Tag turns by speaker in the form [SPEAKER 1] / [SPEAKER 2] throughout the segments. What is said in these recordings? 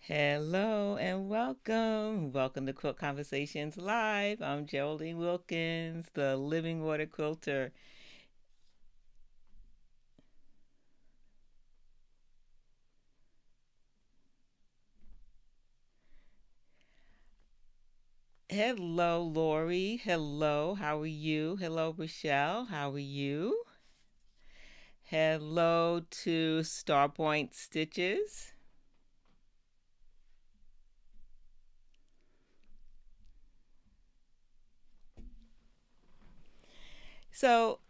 [SPEAKER 1] Hello and welcome. Welcome to Quilt Conversations Live. I'm Geraldine Wilkins, the Living Water Quilter. Hello, Lori. Hello, how are you? Hello, Rochelle. How are you? Hello to Starpoint Stitches. So,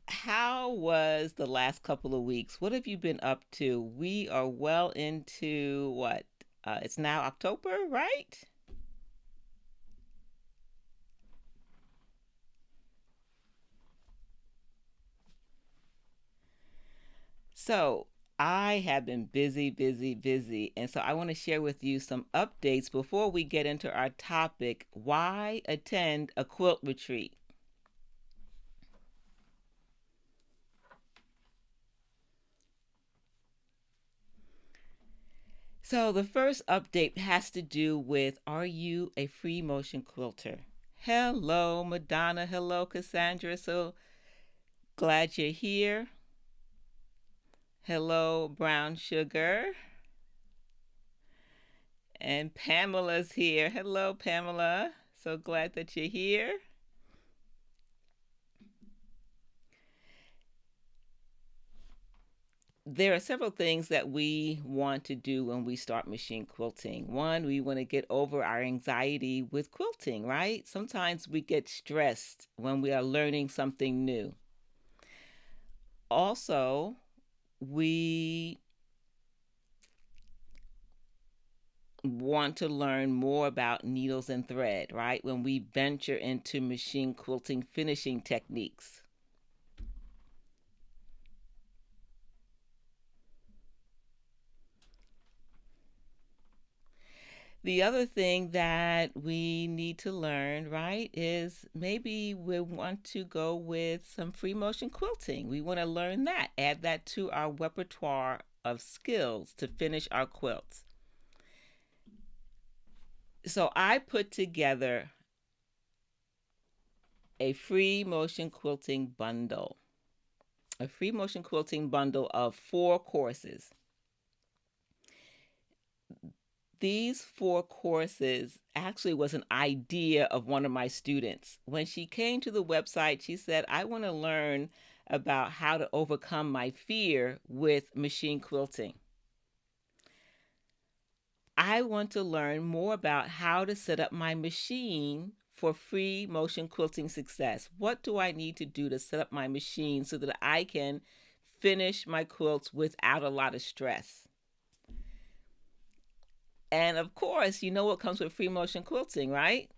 [SPEAKER 1] how was the last couple of weeks? What have you been up to? We are well into what? It's now October, right? So I have been busy, busy, busy. And so I want to share with you some updates before we get into our topic: why attend a quilt retreat? So the first update has to do with, are you a free motion quilter? Hello, Madonna. Hello, Cassandra. So glad you're here. Hello, Brown Sugar. And Pamela's here. Hello, Pamela. So glad that you're here. There are several things that we want to do when we start machine quilting. One, we want to get over our anxiety with quilting, right? Sometimes we get stressed when we are learning something new. Also, we want to learn more about needles and thread, right? When we venture into machine quilting finishing techniques. The other thing that we need to learn, right, is maybe we want to go with some free motion quilting. We want to learn that, add that to our repertoire of skills to finish our quilts. So I put together a free motion quilting bundle, a free motion quilting bundle of 4 courses. These 4 courses actually was an idea of one of my students. When she came to the website, she said, I want to learn about how to overcome my fear with machine quilting. I want to learn more about how to set up my machine for free motion quilting success. What do I need to do to set up my machine so that I can finish my quilts without a lot of stress? And of course, you know what comes with free motion quilting, right?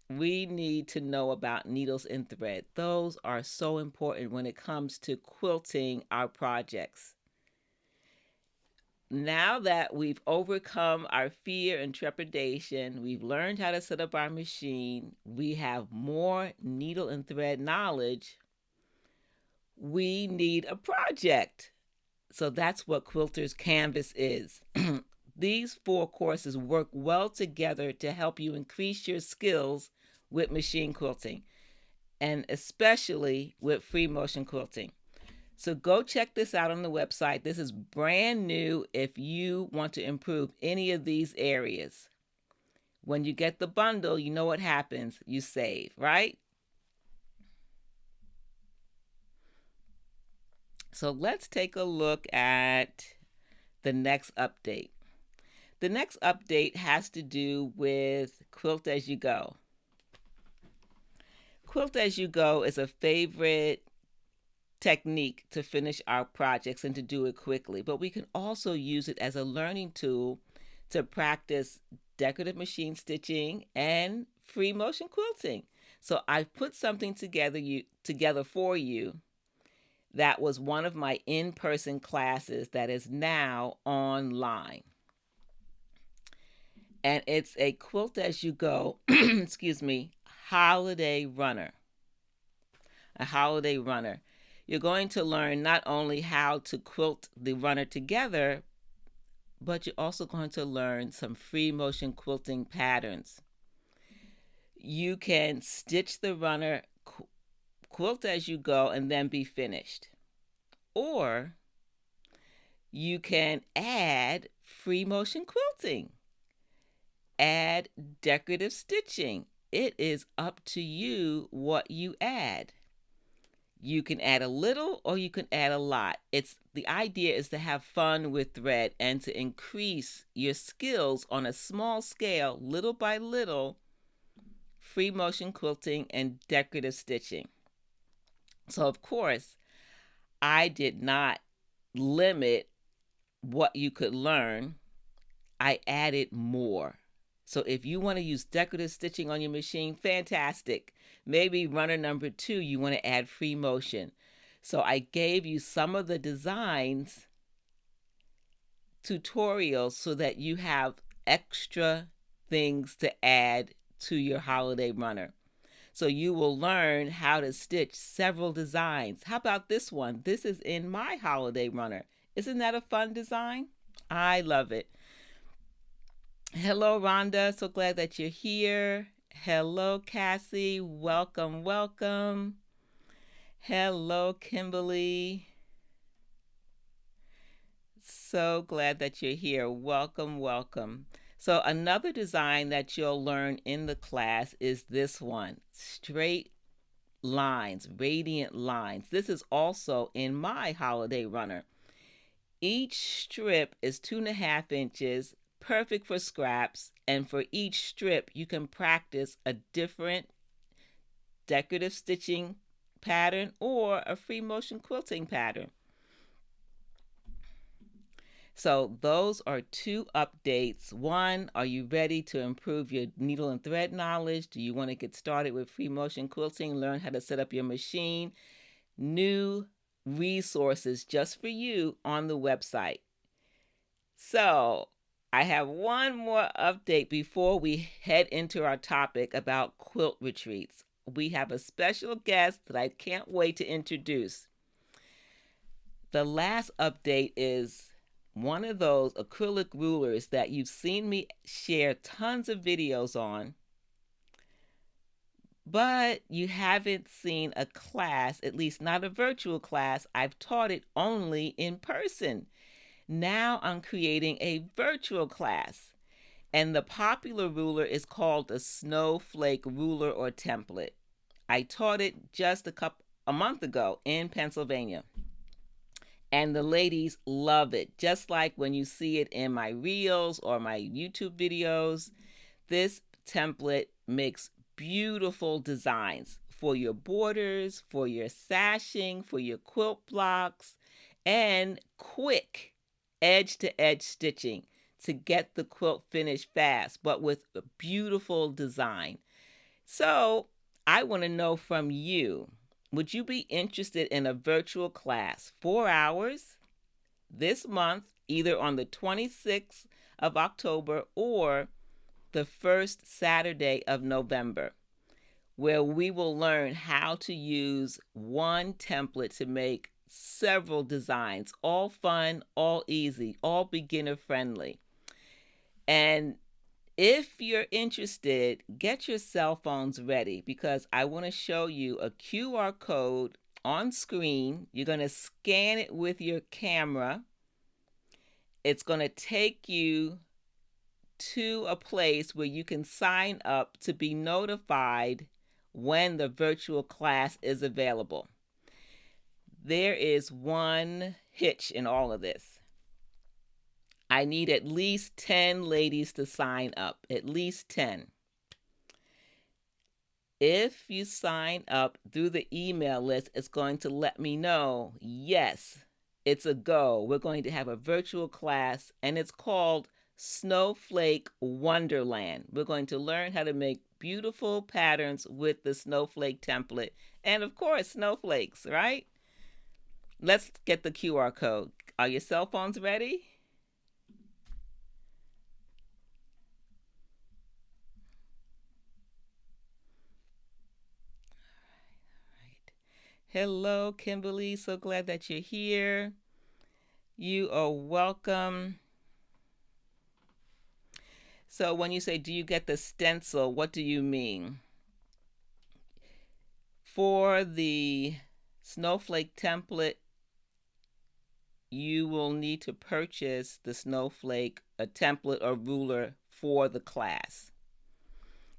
[SPEAKER 1] We need to know about needles and thread. Those are so important when it comes to quilting our projects. Now that we've overcome our fear and trepidation, we've learned how to set up our machine, we have more needle and thread knowledge, we need a project. So that's what Quilter's Canvas is. These 4 courses work well together to help you increase your skills with machine quilting, and especially with free motion quilting. So go check this out on the website. This is brand new if you want to improve any of these areas. When you get the bundle, you know what happens. You save, right? So let's take a look at the next update. The next update has to do with Quilt As You Go. Quilt As You Go is a favorite technique to finish our projects and to do it quickly, but we can also use it as a learning tool to practice decorative machine stitching and free motion quilting. So I've put something together for you that was one of my in-person classes that is now online. And it's a Quilt As You Go, excuse me, holiday runner. A holiday runner. You're going to learn not only how to quilt the runner together, but you're also going to learn some free motion quilting patterns. You can stitch the runner, quilt as you go, and then be finished. Or you can add free motion quilting, add decorative stitching. It is up to you what you add. You can add a little or you can add a lot. It's the idea is to have fun with thread and to increase your skills on a small scale, little by little, free motion quilting and decorative stitching. So of course, I did not limit what you could learn. I added more. So if you want to use decorative stitching on your machine, fantastic. Maybe runner number 2, you want to add free motion. So I gave you some of the designs tutorials so that you have extra things to add to your holiday runner. So you will learn how to stitch several designs. How about this one? This is in my holiday runner. Isn't that a fun design? I love it. Hello, Rhonda. So glad that you're here. Hello, Cassie. Welcome, welcome. Hello, Kimberly. So glad that you're here. Welcome, welcome. So another design that you'll learn in the class is this one. Straight lines, radiant lines. This is also in my holiday runner. Each strip is 2.5 inches, perfect for scraps, and for each strip you can practice a different decorative stitching pattern or a free motion quilting pattern. So those are 2 updates. One, are you ready to improve your needle and thread knowledge? Do you want to get started with free motion quilting, learn how to set up your machine? New resources just for you on the website. So I have one more update before we head into our topic about quilt retreats. We have a special guest that I can't wait to introduce. The last update is one of those acrylic rulers that you've seen me share tons of videos on, but you haven't seen a class, at least not a virtual class. I've taught it only in person. Now I'm creating a virtual class, and the popular ruler is called the Snowflake ruler or template. I taught it just a month ago in Pennsylvania, and the ladies love it. Just like when you see it in my reels or my YouTube videos, this template makes beautiful designs for your borders, for your sashing, for your quilt blocks, and quick edge-to-edge stitching to get the quilt finished fast, but with a beautiful design. So I want to know from you, would you be interested in a virtual class, 4 hours, this month, either on the 26th of October or the first Saturday of November, where we will learn how to use one template to make several designs, all fun, all easy, all beginner friendly. And if you're interested, get your cell phones ready because I want to show you a QR code on screen. You're going to scan it with your camera. It's going to take you to a place where you can sign up to be notified when the virtual class is available. There is one hitch in all of this. I need at least 10 ladies to sign up, at least 10. If you sign up through the email list, it's going to let me know, yes, it's a go. We're going to have a virtual class, and it's called Snowflake Wonderland. We're going to learn how to make beautiful patterns with the Snowflake template. And of course, snowflakes, right? Let's get the QR code. Are your cell phones ready? Hello, Kimberly. So glad that you're here. You are welcome. So when you say, do you get the stencil, what do you mean? For the Snowflake template, you will need to purchase the Snowflake, a template or ruler for the class.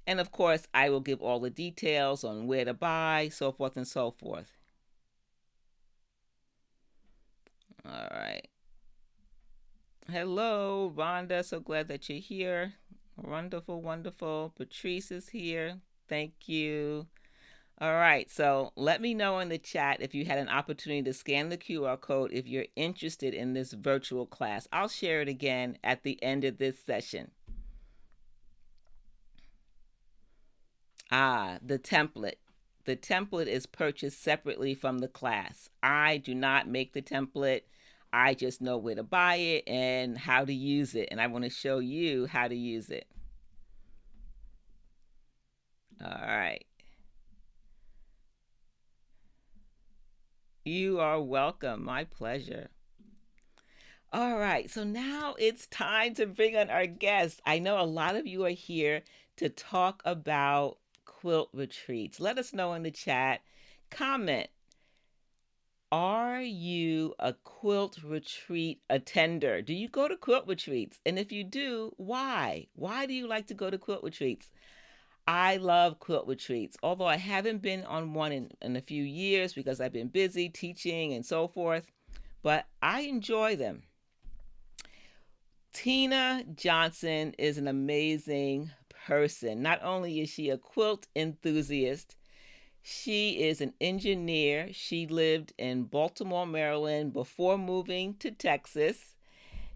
[SPEAKER 1] And of course, I will give all the details on where to buy, so forth and so forth. All right. Hello, Rhonda. So glad that you're here. Wonderful, wonderful. Patrice is here. Thank you. All right. So let me know in the chat if you had an opportunity to scan the QR code if you're interested in this virtual class. I'll share it again at the end of this session. The template. The template is purchased separately from the class. I do not make the template. I just know where to buy it and how to use it. And I want to show you how to use it. All right. You are welcome. My pleasure. All right. So now it's time to bring on our guests. I know a lot of you are here to talk about quilt retreats. Let us know in the chat. Comment. Are you a quilt retreat attender? Do you go to quilt retreats? And if you do, why? Why do you like to go to quilt retreats? I love quilt retreats, although I haven't been on one in a few years because I've been busy teaching and so forth, but I enjoy them. Dena Johnson is an amazing person. Not only is she a quilt enthusiast, she is an engineer. She lived in Baltimore, Maryland before moving to Texas.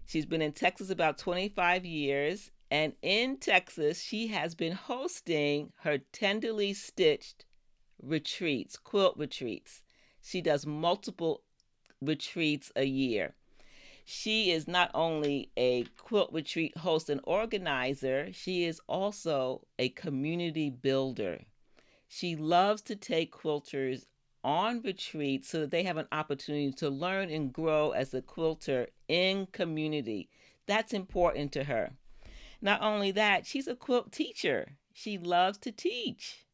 [SPEAKER 1] She's been in Texas about 25 years. And in Texas, she has been hosting her tenderly stitched retreats, quilt retreats. She does multiple retreats a year. She is not only a quilt retreat host and organizer, she is also a community builder. She loves to take quilters on retreats so that they have an opportunity to learn and grow as a quilter in community. That's important to her. Not only that, she's a quilt teacher. She loves to teach.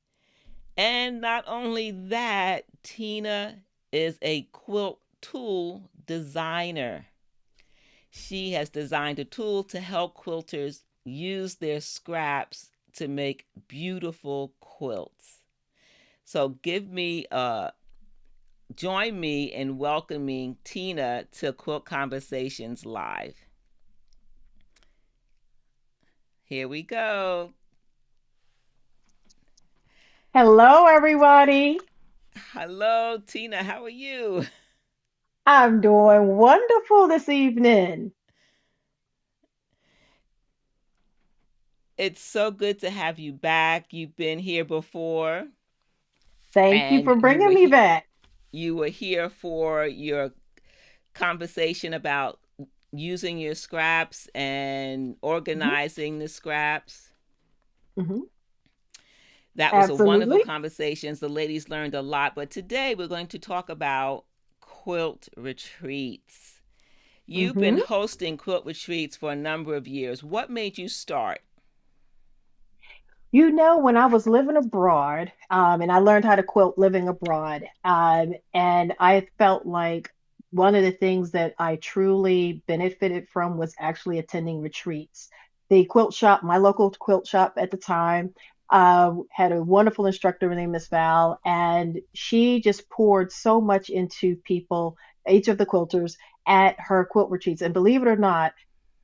[SPEAKER 1] And not only that, Dena is a quilt tool designer. She has designed a tool to help quilters use their scraps to make beautiful quilts. So join me in welcoming Dena to Quilt Conversations Live. Here we go.
[SPEAKER 2] Hello, everybody.
[SPEAKER 1] Hello, Dena. How are you?
[SPEAKER 2] I'm doing wonderful this evening.
[SPEAKER 1] It's so good to have you back. You've been here before,
[SPEAKER 2] Thank you
[SPEAKER 1] and
[SPEAKER 2] for bringing me back.
[SPEAKER 1] you were here for your conversation about using your scraps and
[SPEAKER 2] Mhm,
[SPEAKER 1] organizing the scraps.
[SPEAKER 2] mhm.
[SPEAKER 1] That was a wonderful
[SPEAKER 2] Absolutely.
[SPEAKER 1] conversation. The ladies learned a lot, but today we're going to talk about quilt retreats. You've been
[SPEAKER 2] Mhm.
[SPEAKER 1] hosting quilt retreats for a number of years. What made you start?
[SPEAKER 2] When I was living abroad, and I learned how to quilt living abroad, and I felt like one of the things that I truly benefited from was actually attending retreats. The quilt shop, my local quilt shop at the time, had a wonderful instructor named Miss Val, and she just poured so much into people, each of the quilters, at her quilt retreats. And believe it or not,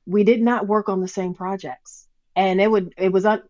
[SPEAKER 2] we did not work on the same projects, and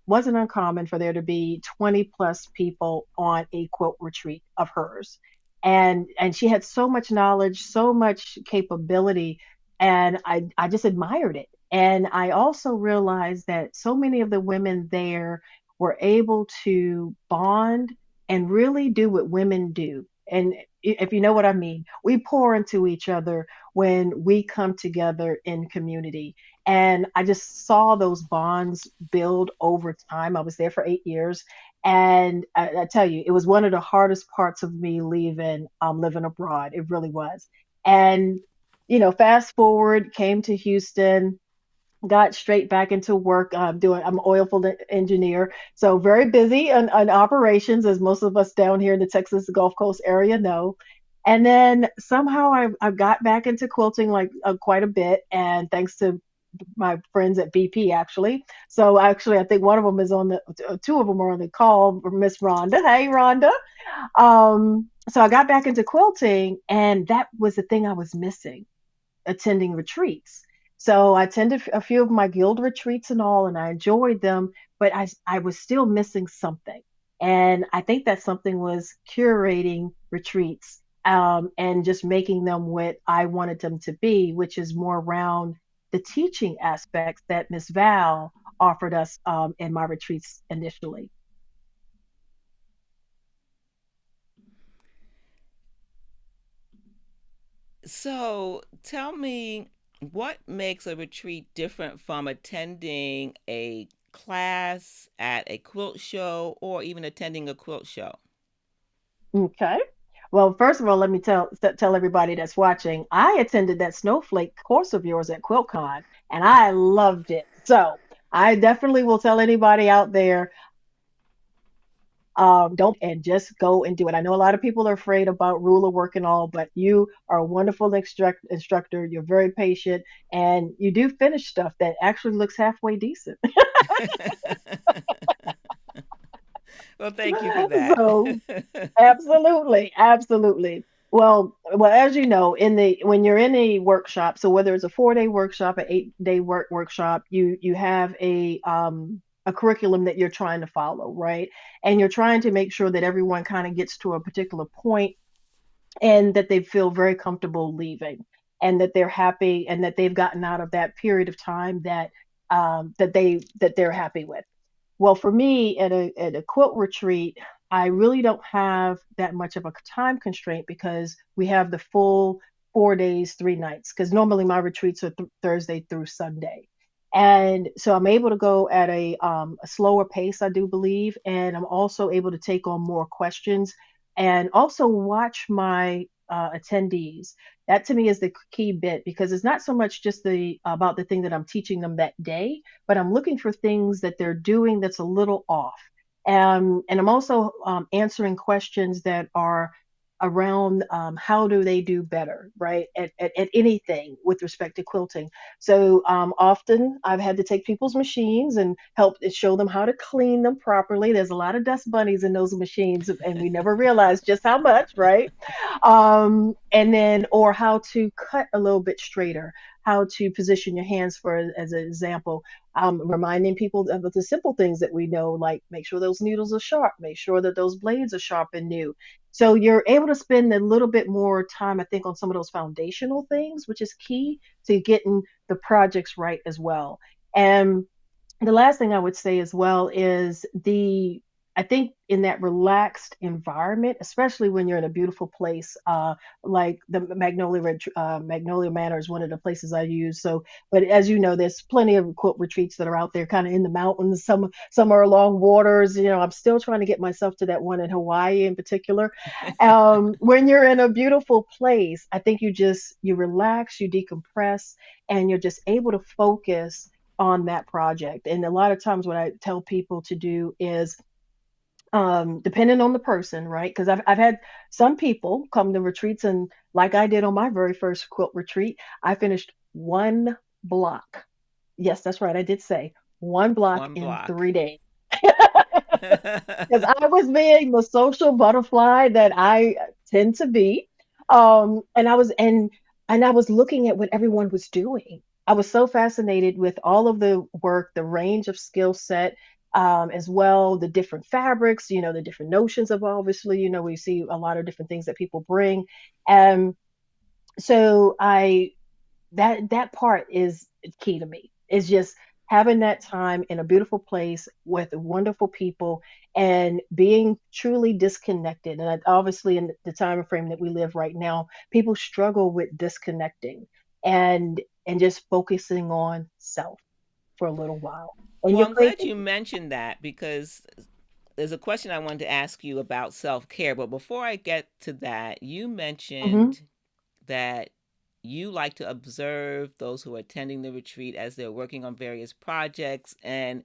[SPEAKER 2] wasn't uncommon for there to be 20 plus people on a quilt retreat of hers. And she had so much knowledge, so much capability, and I just admired it. And I also realized that so many of the women there were able to bond and really do what women do. And if you know what I mean, we pour into each other when we come together in community. And I just saw those bonds build over time. I was there for 8 years. And I tell you, it was one of the hardest parts of me leaving, living abroad. It really was. And, fast forward, came to Houston, got straight back into work. I'm an oil field engineer, so very busy on operations, as most of us down here in the Texas Gulf Coast area know. And then somehow I got back into quilting like quite a bit, and thanks to my friends at BP actually. So actually, I think one of them is on the two of them are on the call. Miss Rhonda, hey Rhonda. So I got back into quilting, and that was the thing I was missing, attending retreats. So I attended a few of my guild retreats and all, and I enjoyed them, but I was still missing something. And I think that something was curating retreats, and just making them what I wanted them to be, which is more around the teaching aspects that Miss Val offered us in my retreats initially.
[SPEAKER 1] So tell me, what makes a retreat different from attending a class at a quilt show or even attending a quilt show?
[SPEAKER 2] Okay. Well, first of all, let me tell everybody that's watching. I attended that Snowflake course of yours at QuiltCon, and I loved it. So I definitely will tell anybody out there, don't and just go and do it. I know a lot of people are afraid about ruler work and all, but you are a wonderful instructor. You're very patient, and you do finish stuff that actually looks halfway decent.
[SPEAKER 1] Well, thank you for that.
[SPEAKER 2] So absolutely, absolutely. Well, as you know, in the when you're in a workshop, so whether it's a 4-day workshop, an 8-day workshop, you have a curriculum that you're trying to follow, right? And you're trying to make sure that everyone kind of gets to a particular point and that they feel very comfortable leaving, and that they're happy, and that they've gotten out of that period of time that they're happy with. Well, for me, at a quilt retreat, I really don't have that much of a time constraint because we have the full 4 days, 3 nights. Because normally my retreats are Thursday through Sunday, and so I'm able to go at a slower pace, I do believe, and I'm also able to take on more questions and also watch my attendees. That to me is the key bit, because it's not so much just the about the thing that I'm teaching them that day, but I'm looking for things that they're doing that's a little off. And I'm also answering questions that are around how do they do better, right, at anything with respect to quilting. So often I've had to take people's machines and help show them how to clean them properly. There's a lot of dust bunnies in those machines, and we never realize just how much, right? And then, or how to cut a little bit straighter, how to position your hands, for as an example. Reminding people of the simple things that we know, like make sure those needles are sharp, make sure that those blades are sharp and new. So you're able to spend a little bit more time, I think, on some of those foundational things, which is key to getting the projects right as well. And the last thing I would say as well is I think in that relaxed environment, especially when you're in a beautiful place, like the Magnolia Manor is one of the places I use. So, but as you know, there's plenty of quilt retreats that are out there, kind of in the mountains. Some are along waters. You know, I'm still trying to get myself to that one in Hawaii in particular. When you're in a beautiful place, I think you relax, you decompress, and you're just able to focus on that project. And a lot of times, what I tell people to do is, depending on the person, right? Because I've had some people come to retreats, and like I did on my very first quilt retreat, I finished one block. Yes, that's right. I did say one block
[SPEAKER 1] One
[SPEAKER 2] in
[SPEAKER 1] block.
[SPEAKER 2] 3 days. Because I was being the social butterfly that I tend to be. And I was looking at what everyone was doing. I was so fascinated with all of the work, the range of skill set, as well, the different fabrics, the different notions of, obviously, we see a lot of different things that people bring. And so that part is key to me. It's just having that time in a beautiful place with wonderful people and being truly disconnected. And obviously, in the time frame that we live right now, people struggle with disconnecting and just focusing on self for a little while. And
[SPEAKER 1] Well,
[SPEAKER 2] your
[SPEAKER 1] I'm glad you
[SPEAKER 2] creativity.
[SPEAKER 1] mentioned that because there's a question I wanted to ask you about self care. But before I get to that, you
[SPEAKER 2] Hmm.
[SPEAKER 1] mentioned that you like to observe those who are attending the retreat as they're working on various projects. And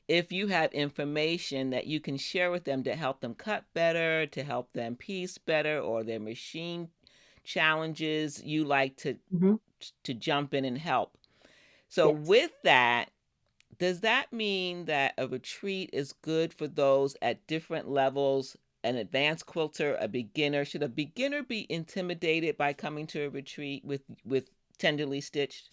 [SPEAKER 1] if you have information that you can share with them to help them cut better, to help them piece better, or their machine challenges, you like
[SPEAKER 2] Hmm.
[SPEAKER 1] to jump in and help. So
[SPEAKER 2] Yes.
[SPEAKER 1] with that, does that mean that a retreat is good for those at different levels? An advanced quilter, a beginner? Should a beginner be intimidated by coming to a retreat with tenderly stitched?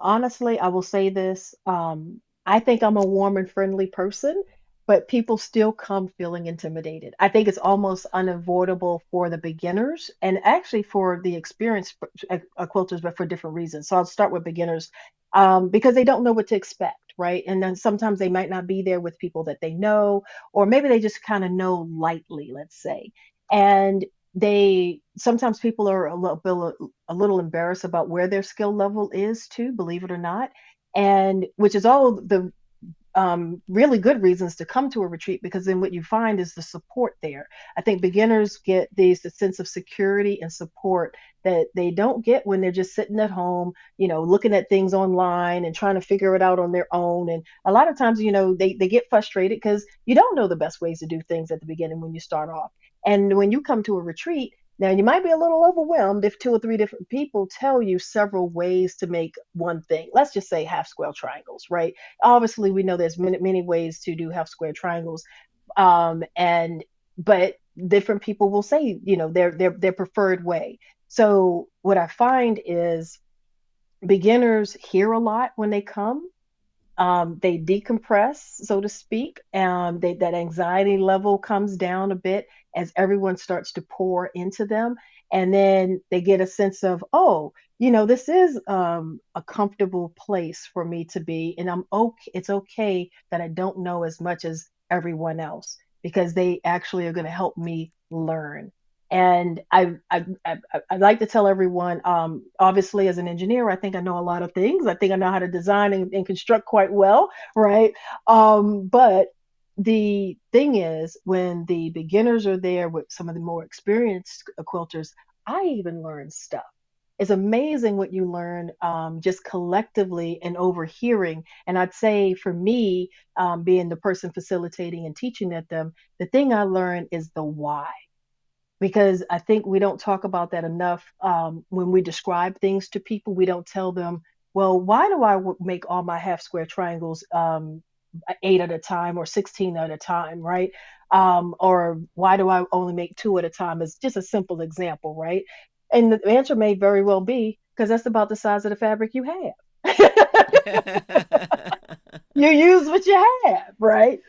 [SPEAKER 2] Honestly, I will say this. I think I'm a warm and friendly person, but people still come feeling intimidated. I think it's almost unavoidable for the beginners and actually for the experienced quilters, but for different reasons. So I'll start with beginners because they don't know what to expect, right? And then sometimes they might not be there with people that they know, or maybe they just kind of know lightly, let's say. And they sometimes people are a little embarrassed about where their skill level is too, believe it or not, and which is all the really good reasons to come to a retreat because then what you find is the support there. I think beginners get the sense of security and support that they don't get when they're just sitting at home, looking at things online and trying to figure it out on their own. And a lot of times, they get frustrated because you don't know the best ways to do things at the beginning when you start off. And when you come to a retreat, now, you might be a little overwhelmed if two or three different people tell you several ways to make one thing. Let's just say half square triangles, right? Obviously, we know there's many ways to do half square triangles, and but different people will say, their preferred way. So what I find is beginners hear a lot when they come. They decompress, so to speak. That anxiety level comes down a bit as everyone starts to pour into them. And then they get a sense of, oh, this is a comfortable place for me to be. And I'm okay. It's okay that I don't know as much as everyone else because they actually are going to help me learn. And I like to tell everyone, obviously, as an engineer, I think I know a lot of things. I think I know how to design and construct quite well, right? But the thing is, when the beginners are there with some of the more experienced quilters, I even learn stuff. It's amazing what you learn just collectively and overhearing. And I'd say for me, being the person facilitating and teaching at them, the thing I learned is the why because I think we don't talk about that enough. When we describe things to people, we don't tell them, well, why do I make all my half square triangles eight at a time or 16 at a time, right? Or why do I only make two at a time? Is just a simple example, right? And the answer may very well be because that's about the size of the fabric you have. You use what you have, right?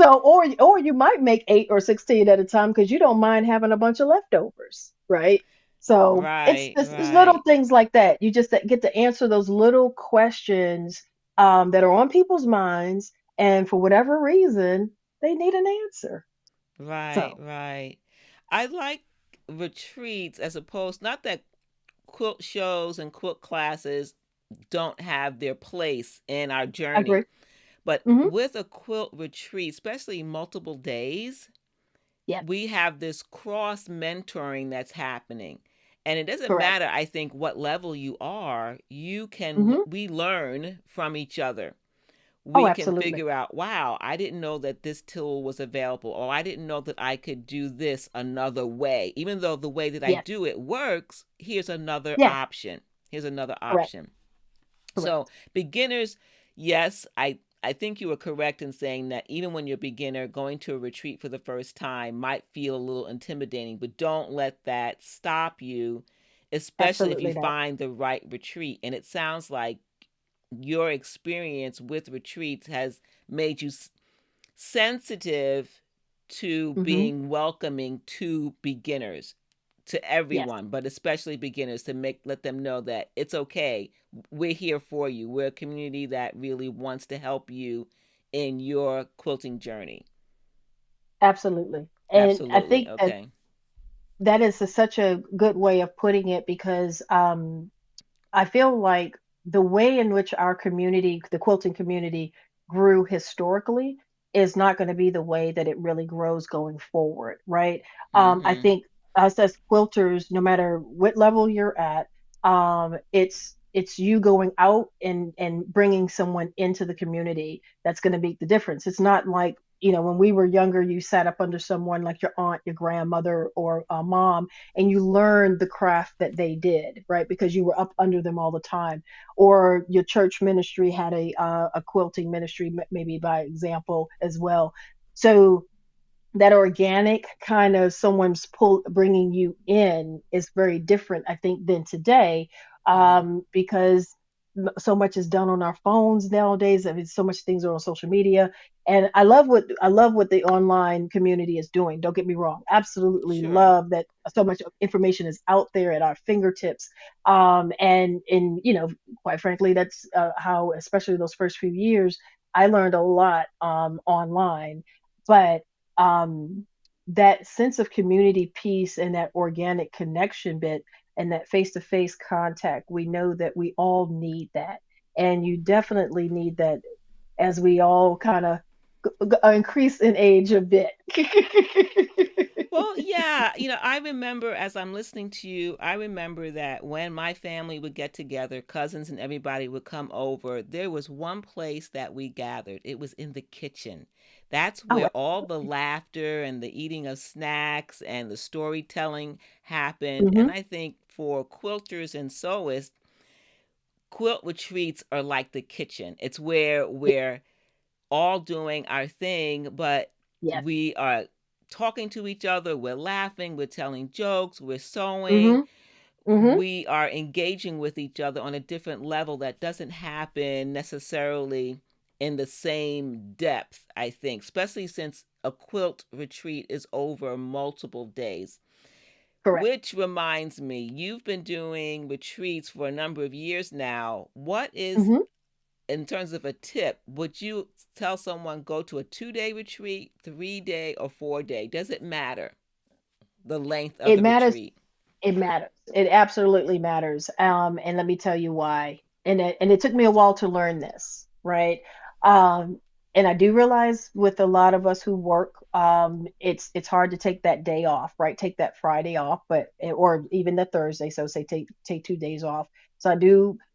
[SPEAKER 2] So, or you might make 8 or 16 at a time because you don't mind having a bunch of leftovers, right? So
[SPEAKER 1] Right,
[SPEAKER 2] it's little
[SPEAKER 1] right,
[SPEAKER 2] things like that. You just get to answer those little questions that are on people's minds, and for whatever reason, they need an answer.
[SPEAKER 1] right,
[SPEAKER 2] So
[SPEAKER 1] right. I like retreats as opposed, not that quilt shows and quilt classes don't have their place in our
[SPEAKER 2] I agree.
[SPEAKER 1] journey, but
[SPEAKER 2] Hmm.
[SPEAKER 1] with a quilt retreat, especially multiple days,
[SPEAKER 2] Yes,
[SPEAKER 1] we have this cross mentoring that's happening. And it doesn't
[SPEAKER 2] correct.
[SPEAKER 1] matter, I think, what level you are,
[SPEAKER 2] Hmm.
[SPEAKER 1] we learn from each other.
[SPEAKER 2] Oh,
[SPEAKER 1] We can
[SPEAKER 2] absolutely.
[SPEAKER 1] figure out, wow, I didn't know that this tool was available, or I didn't know that I could do this another way. Even though the way that I
[SPEAKER 2] Yes,
[SPEAKER 1] do it works, here's another
[SPEAKER 2] yes,
[SPEAKER 1] option. Here's another
[SPEAKER 2] correct,
[SPEAKER 1] option. So,
[SPEAKER 2] correct.
[SPEAKER 1] beginners, yes, I think you were correct in saying that even when you're a beginner, going to a retreat for the first time might feel a little intimidating, but don't let that stop you, especially if you
[SPEAKER 2] Absolutely not.
[SPEAKER 1] find the right retreat. And it sounds like your experience with retreats has made you sensitive to
[SPEAKER 2] Hmm.
[SPEAKER 1] being welcoming to beginners, to
[SPEAKER 2] Yes,
[SPEAKER 1] everyone, but especially beginners, to make let them know that it's okay. We're here for you. We're a community that really wants to help you in your quilting journey.
[SPEAKER 2] absolutely. And I
[SPEAKER 1] Absolutely.
[SPEAKER 2] think that
[SPEAKER 1] Okay.
[SPEAKER 2] that is such a good way of putting it because I feel like the way in which our community, the quilting community, grew historically is not going to be the way that it really grows going forward, right? I
[SPEAKER 1] Mhm.
[SPEAKER 2] think. us as quilters, no matter what level you're at, it's you going out and bringing someone into the community that's going to make the difference. It's not like, when we were younger, you sat up under someone like your aunt, your grandmother, or mom, and you learned the craft that they did, right? Because you were up under them all the time. Or your church ministry had a quilting ministry, maybe by example as well. So that organic kind of someone's bringing you in is very different, I think, than today,
[SPEAKER 1] Mm.
[SPEAKER 2] because so much is done on our phones nowadays. I mean, so much things are on social media, and I love what the online community is doing. Don't get me wrong, absolutely
[SPEAKER 1] Sure.
[SPEAKER 2] love that so much information is out there at our fingertips. And quite frankly, that's how, especially those first few years, I learned a lot online. But um, that sense of community peace and that organic connection bit and that face to face contact, we know that we all need that. And you definitely need that as we all kind of increase in age a bit.
[SPEAKER 1] Well, yeah, I remember as I'm listening to you, I remember that when my family would get together, cousins and everybody would come over, there was one place that we gathered. It was in the kitchen. That's
[SPEAKER 2] Oh,
[SPEAKER 1] where all the laughter and the eating of snacks and the storytelling happened.
[SPEAKER 2] mm-hmm.
[SPEAKER 1] And I think for quilters and sewists, quilt retreats are like the kitchen. It's where we're all doing our thing, but
[SPEAKER 2] Yes.
[SPEAKER 1] we are talking to each other, we're laughing, we're telling jokes, we're sewing,
[SPEAKER 2] Mm-hmm. Mm-hmm.
[SPEAKER 1] we are engaging with each other on a different level that doesn't happen necessarily in the same depth, I think, especially since a quilt retreat is over multiple days.
[SPEAKER 2] Correct.
[SPEAKER 1] Which reminds me, you've been doing retreats for a number of years now. What is,
[SPEAKER 2] Mm-hmm.
[SPEAKER 1] in terms of a tip, would you tell someone go to a 2 day retreat, 3 day, or 4 day? Does it matter the length of
[SPEAKER 2] It
[SPEAKER 1] the
[SPEAKER 2] matters.
[SPEAKER 1] retreat?
[SPEAKER 2] It matters. It absolutely matters. And let me tell you why. And it took me a while to learn this, right? Um, and I do realize with a lot of us who work, it's hard to take that day off, right? Take that Friday off, or even the Thursday. So say take 2 days off. So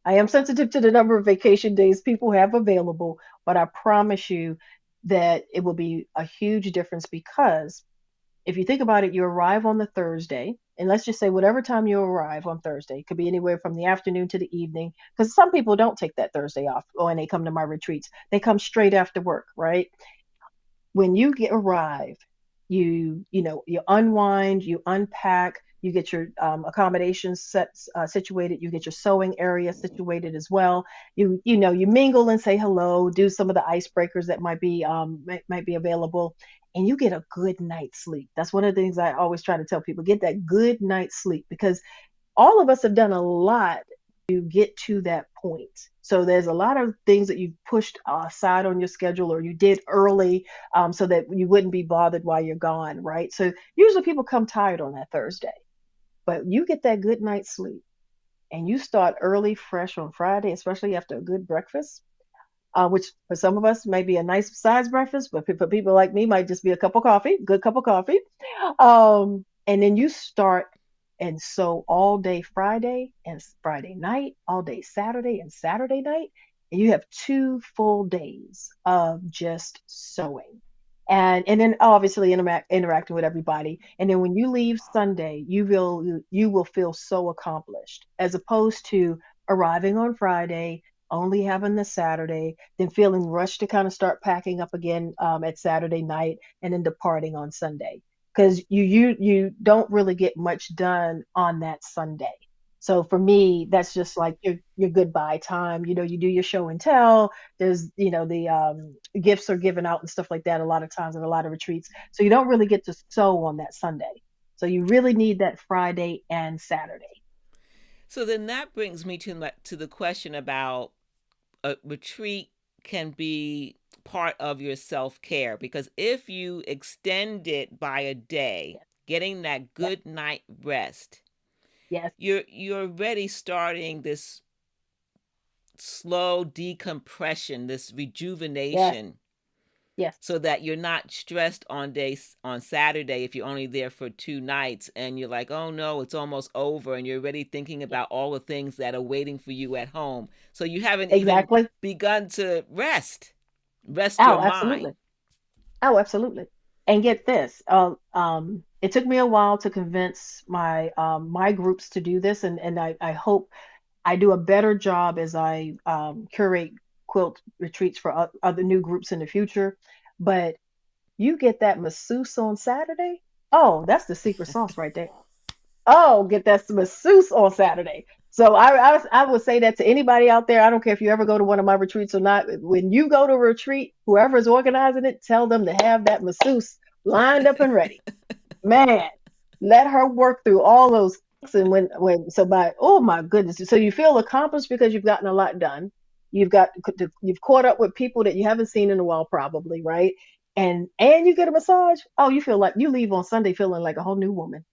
[SPEAKER 2] I am sensitive to the number of vacation days people have available, but I promise you that it will be a huge difference because if you think about it, you arrive on the Thursday, and let's just say whatever time you arrive on Thursday, it could be anywhere from the afternoon to the evening, because some people don't take that Thursday off when they come to my retreats. They come straight after work, right? When you arrive, you unwind, you unpack, you get your accommodations situated, you get your sewing area situated as well. You mingle and say hello, do some of the icebreakers that might be available, and you get a good night's sleep. That's one of the things I always try to tell people: get that good night's sleep, because all of us have done a lot to get to that point. So there's a lot of things that you've pushed aside on your schedule or you did early, so that you wouldn't be bothered while you're gone, right? So usually people come tired on that Thursday, but you get that good night's sleep and you start early, fresh on Friday, especially after a good breakfast, which for some of us may be a nice size breakfast, but for people like me might just be a cup of coffee, good cup of coffee. And then you start and sew all day Friday and Friday night, all day Saturday and Saturday night, and you have 2 full days of just sewing. And then obviously interacting with everybody. And then when you leave Sunday, you will feel so accomplished, as opposed to arriving on Friday, only having the Saturday, then feeling rushed to kind of start packing up again at Saturday night, and then departing on Sunday, because you don't really get much done on that Sunday. So for me, that's just like your goodbye time. You do your show and tell. There's the gifts are given out and stuff like that a lot of times in a lot of retreats. So you don't really get to sew on that Sunday. So you really need that Friday and Saturday.
[SPEAKER 1] So then that brings me to the question about a retreat can be part of your self care, because if you extend it by a day,
[SPEAKER 2] Yes,
[SPEAKER 1] getting that
[SPEAKER 2] yes,
[SPEAKER 1] good night rest,
[SPEAKER 2] yes,
[SPEAKER 1] you're already starting this slow decompression, this
[SPEAKER 2] yes,
[SPEAKER 1] rejuvenation.
[SPEAKER 2] Yes.
[SPEAKER 1] so that you're not stressed on Saturday if you're only there for 2 nights and you're like, oh no, it's almost over, and you're already thinking
[SPEAKER 2] Yeah.
[SPEAKER 1] about all the things that are waiting for you at home. So you haven't even
[SPEAKER 2] Exactly.
[SPEAKER 1] begun to rest your
[SPEAKER 2] Oh,
[SPEAKER 1] mind.
[SPEAKER 2] absolutely. Oh, absolutely. And get this. It took me a while to convince my groups to do this, and I hope I do a better job as I curate quilt retreats for other new groups in the future. But you get that masseuse on Saturday. Oh, that's the secret sauce right there. Oh, get that masseuse on Saturday. So I would say that to anybody out there. I don't care if you ever go to one of my retreats or not. When you go to a retreat, whoever is organizing it, tell them to have that masseuse lined up and ready. Man, let her work through all those things. And when so by oh my goodness, so you feel accomplished because you've gotten a lot done. You've caught up with people that you haven't seen in a while, probably, right? And you get a massage. Oh, you feel like you leave on Sunday feeling like a whole new woman.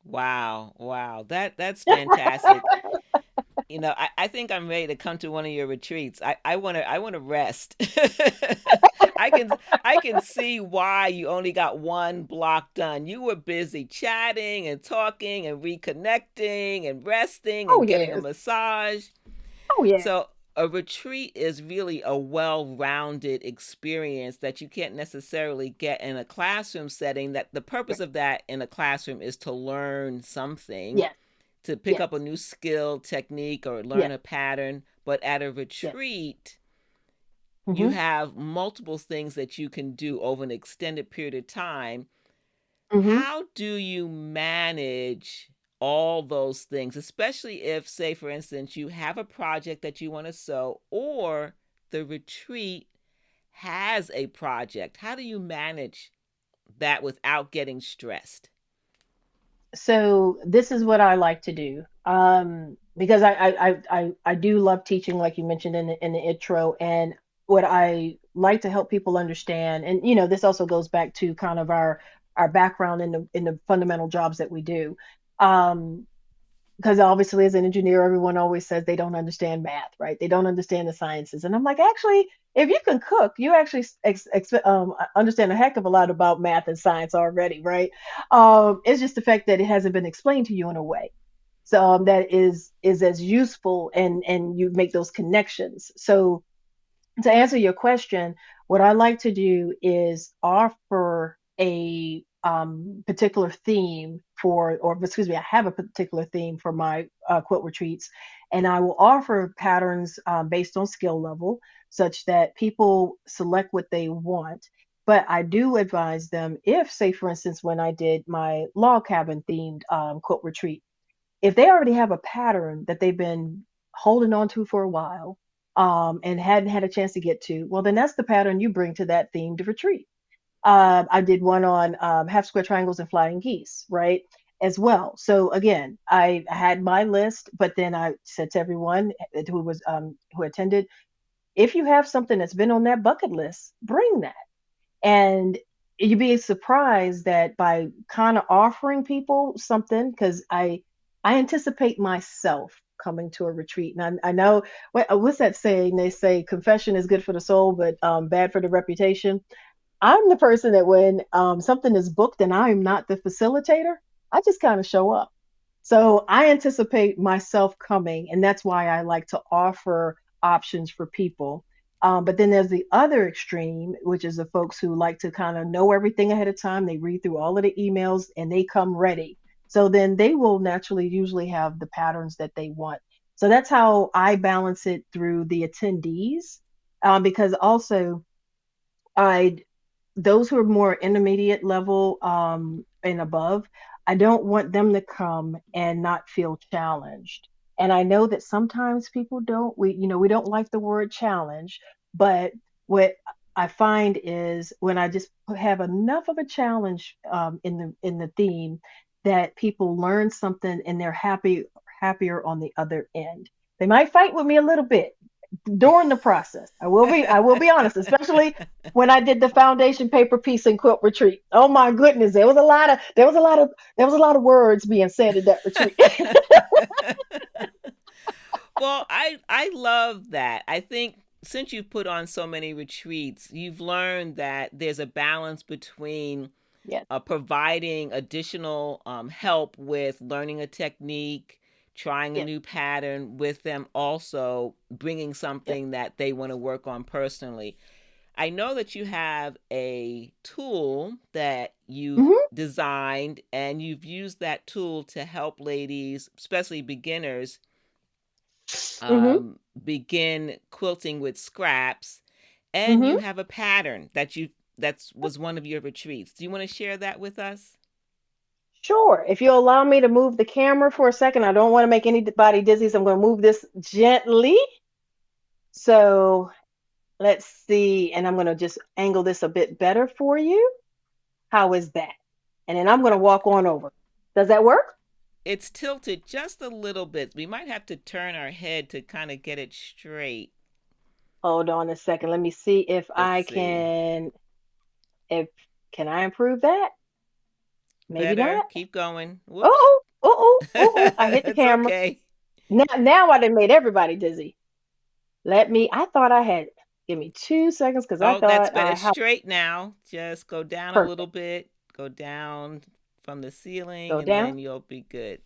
[SPEAKER 1] Wow, wow, that's fantastic. I think I'm ready to come to one of your retreats. I want to rest. I can see why you only got one block done. You were busy chatting and talking and reconnecting and resting
[SPEAKER 2] Oh
[SPEAKER 1] and getting a
[SPEAKER 2] yes.
[SPEAKER 1] massage.
[SPEAKER 2] Oh yes.
[SPEAKER 1] So a retreat is really a well-rounded experience that you can't necessarily get in a classroom setting. That the purpose
[SPEAKER 2] Right.
[SPEAKER 1] of that in a classroom is to learn something,
[SPEAKER 2] Yes.
[SPEAKER 1] to pick
[SPEAKER 2] Yes.
[SPEAKER 1] up a new skill, technique, or learn
[SPEAKER 2] Yes.
[SPEAKER 1] a pattern. But at a
[SPEAKER 2] Yes.
[SPEAKER 1] retreat, you
[SPEAKER 2] Mhm.
[SPEAKER 1] have multiple things that you can do over an extended period of time.
[SPEAKER 2] Mhm.
[SPEAKER 1] How do you manage all those things, especially if, say, for instance, you have a project that you want to sew, or the retreat has a project? How do you manage that without getting stressed?
[SPEAKER 2] So this is what I like to do. Because I do love teaching, like you mentioned in the intro, and what I like to help people understand, and this also goes back to kind of our background in the fundamental jobs that we do. Um, because obviously as an engineer, everyone always says they don't understand math, right? They don't understand the sciences, and I'm like, actually, if you can cook, you actually understand a heck of a lot about math and science already, right? It's just the fact that it hasn't been explained to you in a way so that is as useful, and you make those connections. So to answer your question, what I like to do is offer a particular theme or excuse me, I have a particular theme for my quilt retreats, and I will offer patterns based on skill level, such that people select what they want. But I do advise them if, say, for instance, when I did my log cabin themed quilt retreat, if they already have a pattern that they've been holding on to for a while and hadn't had a chance to get to, well, then that's the pattern you bring to that themed retreat. I did one on half square triangles and flying geese, right? As well. So again, I had my list, but then I said to everyone who attended, if you have something that's been on that bucket list, bring that. And you'd be surprised that by kind of offering people something, because I anticipate myself coming to a retreat, and I know what's that saying? They say confession is good for the soul, but bad for the reputation. I'm the person that when something is booked and I'm not the facilitator, I just kind of show up. So I anticipate myself coming, and that's why I like to offer options for people. But then there's the other extreme, which is the folks who like to kind of know everything ahead of time. They read through all of the emails and they come ready. So then they will naturally usually have the patterns that they want. So that's how I balance it through the attendees. Because also, I those who are more intermediate level and above, I don't want them to come and not feel challenged. And I know that sometimes people don't. We don't like the word challenge, but what I find is when I just have enough of a challenge in the theme that people learn something and they're happier on the other end. They might fight with me a little bit during the process. I will be honest, especially when I did the foundation paper piece and quilt retreat. Oh my goodness, there was a lot of words being said at that retreat.
[SPEAKER 1] Well, I love that. I think since you've put on so many retreats, you've learned that there's a balance between
[SPEAKER 2] Yes.
[SPEAKER 1] providing additional help with learning a technique, trying a
[SPEAKER 2] Yes.
[SPEAKER 1] new pattern, with them also bringing
[SPEAKER 2] Yep.
[SPEAKER 1] something that they want to work on personally. I know that you have a tool that you've
[SPEAKER 2] Mm-hmm.
[SPEAKER 1] designed, and you've used that tool to help ladies, especially beginners,
[SPEAKER 2] Mm-hmm.
[SPEAKER 1] begin quilting with scraps. And you
[SPEAKER 2] Mm-hmm.
[SPEAKER 1] have a pattern that you that was one of your retreats. Do you want to share that with us?
[SPEAKER 2] Sure. If you'll allow me to move the camera for a second, I don't want to make anybody dizzy, so I'm going to move this gently. So let's see, and I'm going to just angle this a bit better for you. How is that? And then I'm going
[SPEAKER 1] Uh,
[SPEAKER 2] to walk on over. Does that work?
[SPEAKER 1] It's tilted just a little bit. We might have to turn our head to kind of get it straight.
[SPEAKER 2] Hold on a second. Let me see if
[SPEAKER 1] Let's
[SPEAKER 2] I
[SPEAKER 1] see.
[SPEAKER 2] can. If can I improve that? Maybe
[SPEAKER 1] Better.
[SPEAKER 2] not.
[SPEAKER 1] Keep going. Whoops.
[SPEAKER 2] Oh, oh, oh, oh, oh! I hit the
[SPEAKER 1] It's
[SPEAKER 2] camera.
[SPEAKER 1] okay.
[SPEAKER 2] Now I done made everybody dizzy. Let me. I thought I had. Give me 2 seconds because I
[SPEAKER 1] Oh, that's
[SPEAKER 2] thought
[SPEAKER 1] better.
[SPEAKER 2] I how
[SPEAKER 1] Straight now. Just go down a little
[SPEAKER 2] perfect.
[SPEAKER 1] bit. Go down from the ceiling,
[SPEAKER 2] Go
[SPEAKER 1] and
[SPEAKER 2] down.
[SPEAKER 1] then you'll be good.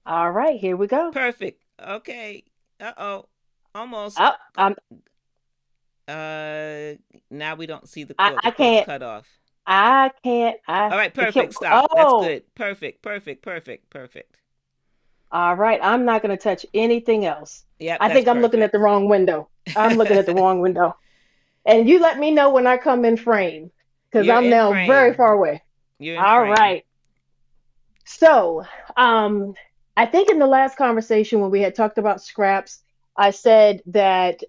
[SPEAKER 2] All right, here we go.
[SPEAKER 1] Perfect. Okay. Uh oh. Almost.
[SPEAKER 2] Oh,
[SPEAKER 1] Uh, now we don't see the
[SPEAKER 2] I,
[SPEAKER 1] quilt. The
[SPEAKER 2] I
[SPEAKER 1] quilt's
[SPEAKER 2] can't.
[SPEAKER 1] cut off.
[SPEAKER 2] I can't.
[SPEAKER 1] All right,
[SPEAKER 2] The
[SPEAKER 1] perfect.
[SPEAKER 2] kill.
[SPEAKER 1] Stop. That's
[SPEAKER 2] Oh,
[SPEAKER 1] good. Perfect, perfect, perfect, perfect.
[SPEAKER 2] all right. I'm not going to touch anything else.
[SPEAKER 1] Yep,
[SPEAKER 2] I
[SPEAKER 1] that's
[SPEAKER 2] think I'm looking at the
[SPEAKER 1] perfect.
[SPEAKER 2] wrong window. I'm looking at the wrong window. And you let me know when I come in frame because
[SPEAKER 1] You're
[SPEAKER 2] I'm
[SPEAKER 1] in
[SPEAKER 2] now very far
[SPEAKER 1] frame.
[SPEAKER 2] away.
[SPEAKER 1] You're in
[SPEAKER 2] All
[SPEAKER 1] frame.
[SPEAKER 2] right. So, um, I think in the last conversation when we had talked about scraps, I said that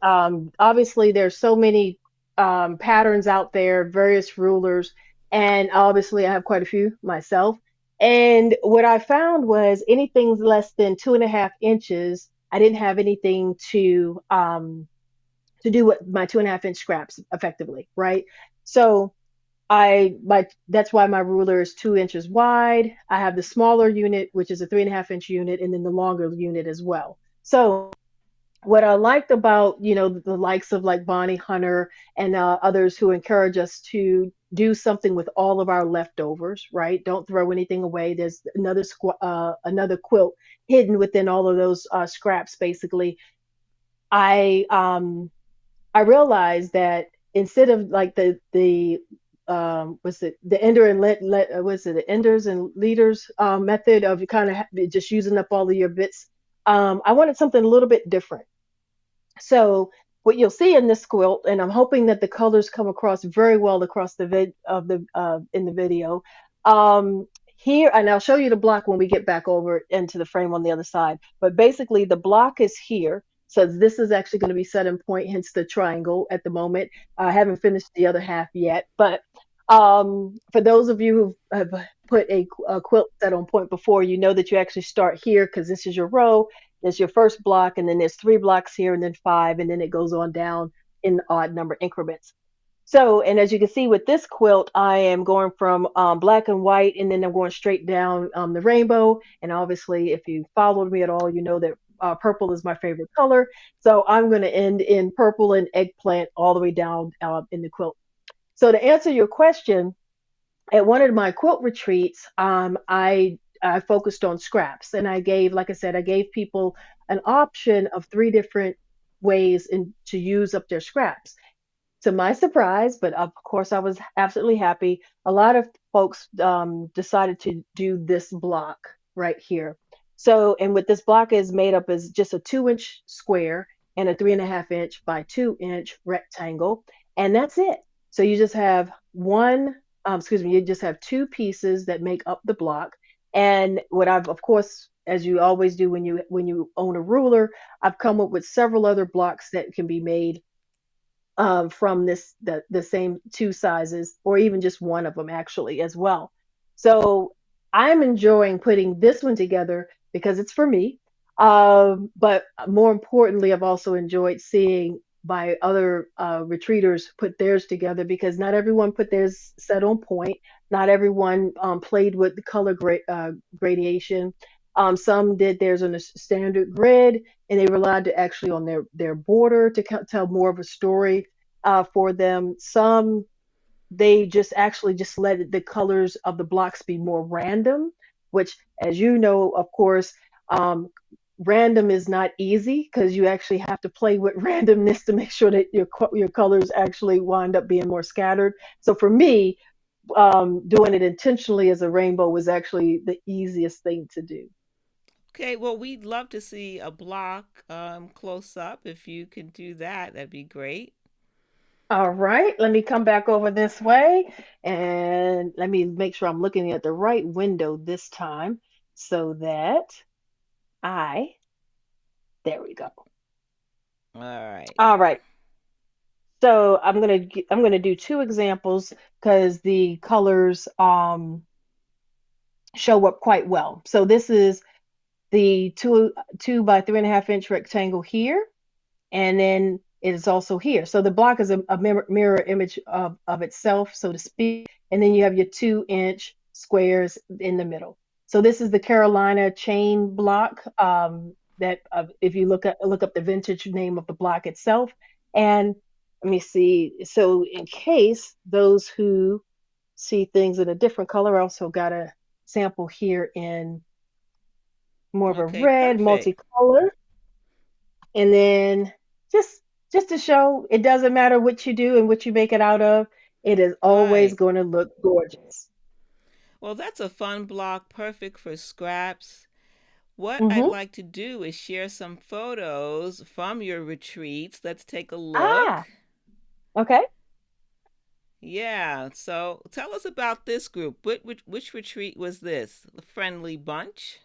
[SPEAKER 2] obviously there's so many patterns out there, various rulers, and obviously I have quite a few myself. And what I found was anything less than 2.5 inches, I didn't have anything to do with my 2.5 inch scraps effectively, right? So that's why my ruler is 2 inches wide. I have the smaller unit, which is a 3.5 inch unit, and then the longer unit as well. So what I liked about the likes of like Bonnie Hunter and others who encourage us to do something with all of our leftovers, right? Don't throw anything away. There's another quilt hidden within all of those scraps. Basically, I um, I realized that instead of like the was it the ender and was it the enders and leaders method of kind of just using up all of your bits, I wanted something a little bit different. So what you'll see in this quilt, and I'm hoping that the colors come across very well across the vid of the in the video. Um, Here, and I'll show you the block when we get back over into the frame on the other side. But basically, the block is here. So this is actually going to be set in point, hence the triangle at the moment. I haven't finished the other half yet, but for those of you who have put a quilt set on point before, you know that you actually start here because this is your row. There's your first block, and then there's 3 blocks here, and then 5, and then it goes on down in odd number increments. So, and as you can see with this quilt, I am going from black and white, and then I'm going straight down the rainbow. And obviously, if you followed me at all, you know that purple is my favorite color. So I'm going to end in purple and eggplant all the way down in the quilt. So to answer your question, at one of my quilt retreats, I focused on scraps, and I gave, like I said, I gave people an option of 3 different ways to use up their scraps. To my surprise, but of course I was absolutely happy, a lot of folks decided to do this block right here. So, and what this block is made up is just a 2 inch square and a 3.5 inch by 2 inch rectangle, and that's it. So you just have excuse me, you just have two pieces that make up the block. And what I've, of course, as you always do when you own a ruler, I've come up with several other blocks that can be made from the same two sizes, or even just one of them actually as well. So I'm enjoying putting this one together because it's for me. But more importantly, I've also enjoyed seeing my other retreaters put theirs together because not everyone put theirs set on point. Not everyone played with the color gradation. Some did theirs on a standard grid, and they relied to actually on their border to tell more of a story for them. Some they just actually just let the colors of the blocks be more random, which, as you know, of course, um, random is not easy because you actually have to play with randomness to make sure that your colors actually wind up being more scattered. So for me, doing it intentionally as a rainbow was actually the easiest thing to do.
[SPEAKER 1] Okay, well, we'd love to see a block close up. If you can do that, that'd be great.
[SPEAKER 2] All right, let me come back over this way and let me make sure I'm looking at the right window this time so that I, there we go.
[SPEAKER 1] All right.
[SPEAKER 2] All right. So I'm gonna do two examples because the colors show up quite well. So this is the two by 3.5 inch rectangle here, and then it is also here. So the block is a mirror image of itself, so to speak. And then you have your 2 inch squares in the middle. So this is the Carolina chain block. That if you look up the vintage name of the block itself, and let me see. So in case those who see things in a different color, I also got a sample here in more of a
[SPEAKER 1] Okay,
[SPEAKER 2] red
[SPEAKER 1] perfect.
[SPEAKER 2] multicolor. And then just just to show it doesn't matter what you do and what you make it out of, it is always
[SPEAKER 1] Right.
[SPEAKER 2] going to look gorgeous.
[SPEAKER 1] Well, that's a fun block, perfect for scraps. What I'd
[SPEAKER 2] Hmm.
[SPEAKER 1] like to do is share some photos from your retreats. Let's take a look.
[SPEAKER 2] Ah, okay.
[SPEAKER 1] Yeah, so tell us about this group. Which retreat was this? The Friendly Bunch?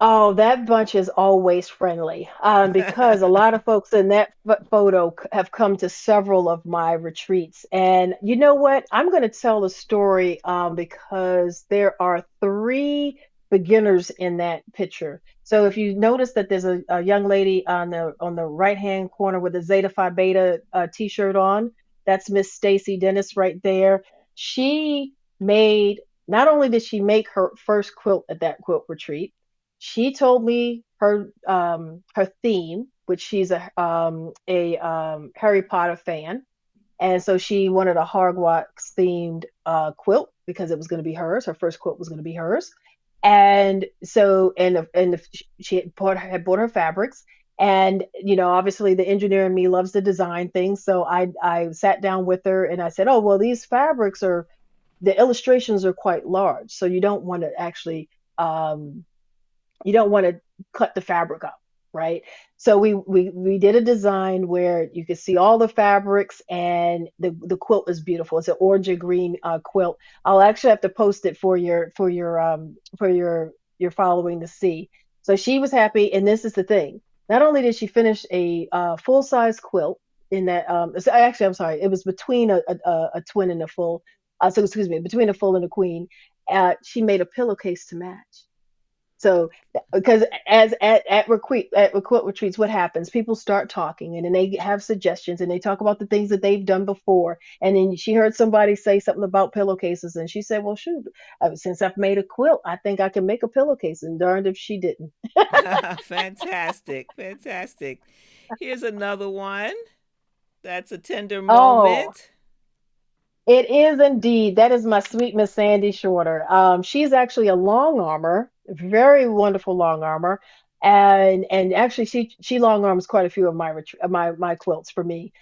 [SPEAKER 2] Oh, that bunch is always friendly because a lot of folks in that photo have come to several of my retreats. And you know what? I'm going to tell the story because there are three beginners in that picture. So if you notice that there's a young lady on the right hand corner with a Zeta Phi Beta t-shirt on, that's Miss Stacy Dennis right there. She made not only did she make her first quilt at that quilt retreat, she told me her theme, which she's a Harry Potter fan, and so she wanted a Hogwarts themed quilt because it was going to be hers. Her first quilt was going to be hers, and so she had bought her fabrics. And obviously, the engineer in me loves to design things. So I sat down with her and I said, "Oh well, these fabrics are the illustrations are quite large, so um, you don't want to cut the fabric up, right? So we did a design where you could see all the fabrics, and the quilt is beautiful. It's an orange and green quilt. I'll actually have to post it for your following to see. So she was happy, and this is the thing. Not only did she finish a full size quilt in that, actually I'm sorry, it was between a twin and a full. So excuse me, between a full and a queen. She made a pillowcase to match. So, because as at quilt retreats, what happens? People start talking, and then they have suggestions, and they talk about the things that they've done before. And then she heard somebody say something about pillowcases, and she said, "Well, shoot, since I've made a quilt, I think I can make a pillowcase." And darned if she didn't.
[SPEAKER 1] Fantastic, fantastic. Here's another one. That's a tender
[SPEAKER 2] Oh,
[SPEAKER 1] moment.
[SPEAKER 2] it is indeed. That is my sweet Miss Sandy Shorter. She's actually a long armor, very wonderful long armor, and actually she long arms quite a few of my quilts for me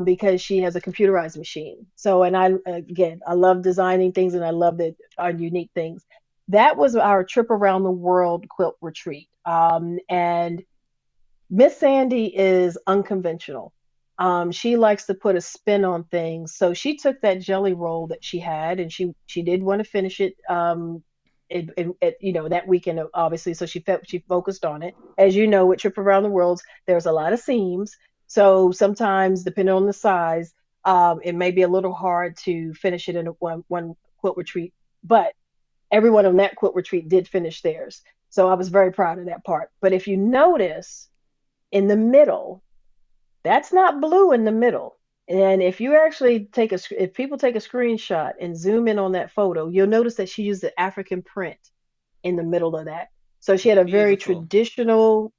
[SPEAKER 2] because she has a computerized machine. So and I again I love designing things and I love the unique things. That was our trip around the world quilt retreat, and Miss Sandy is unconventional. She likes to put a spin on things. So she took that jelly roll that she had, and she did want to finish it. That weekend, obviously. So she focused on it. As you know, with Trip Around the Worlds, there's a lot of seams. So sometimes, depending on the size, it may be a little hard to finish it in one quilt retreat. But everyone on that quilt retreat did finish theirs. So I was very proud of that part. But if you notice in the middle, that's not blue in the middle. And if you actually if people take a screenshot and zoom in on that photo, you'll notice that she used the African print in the middle of that. So she had a very
[SPEAKER 1] Beautiful.
[SPEAKER 2] traditional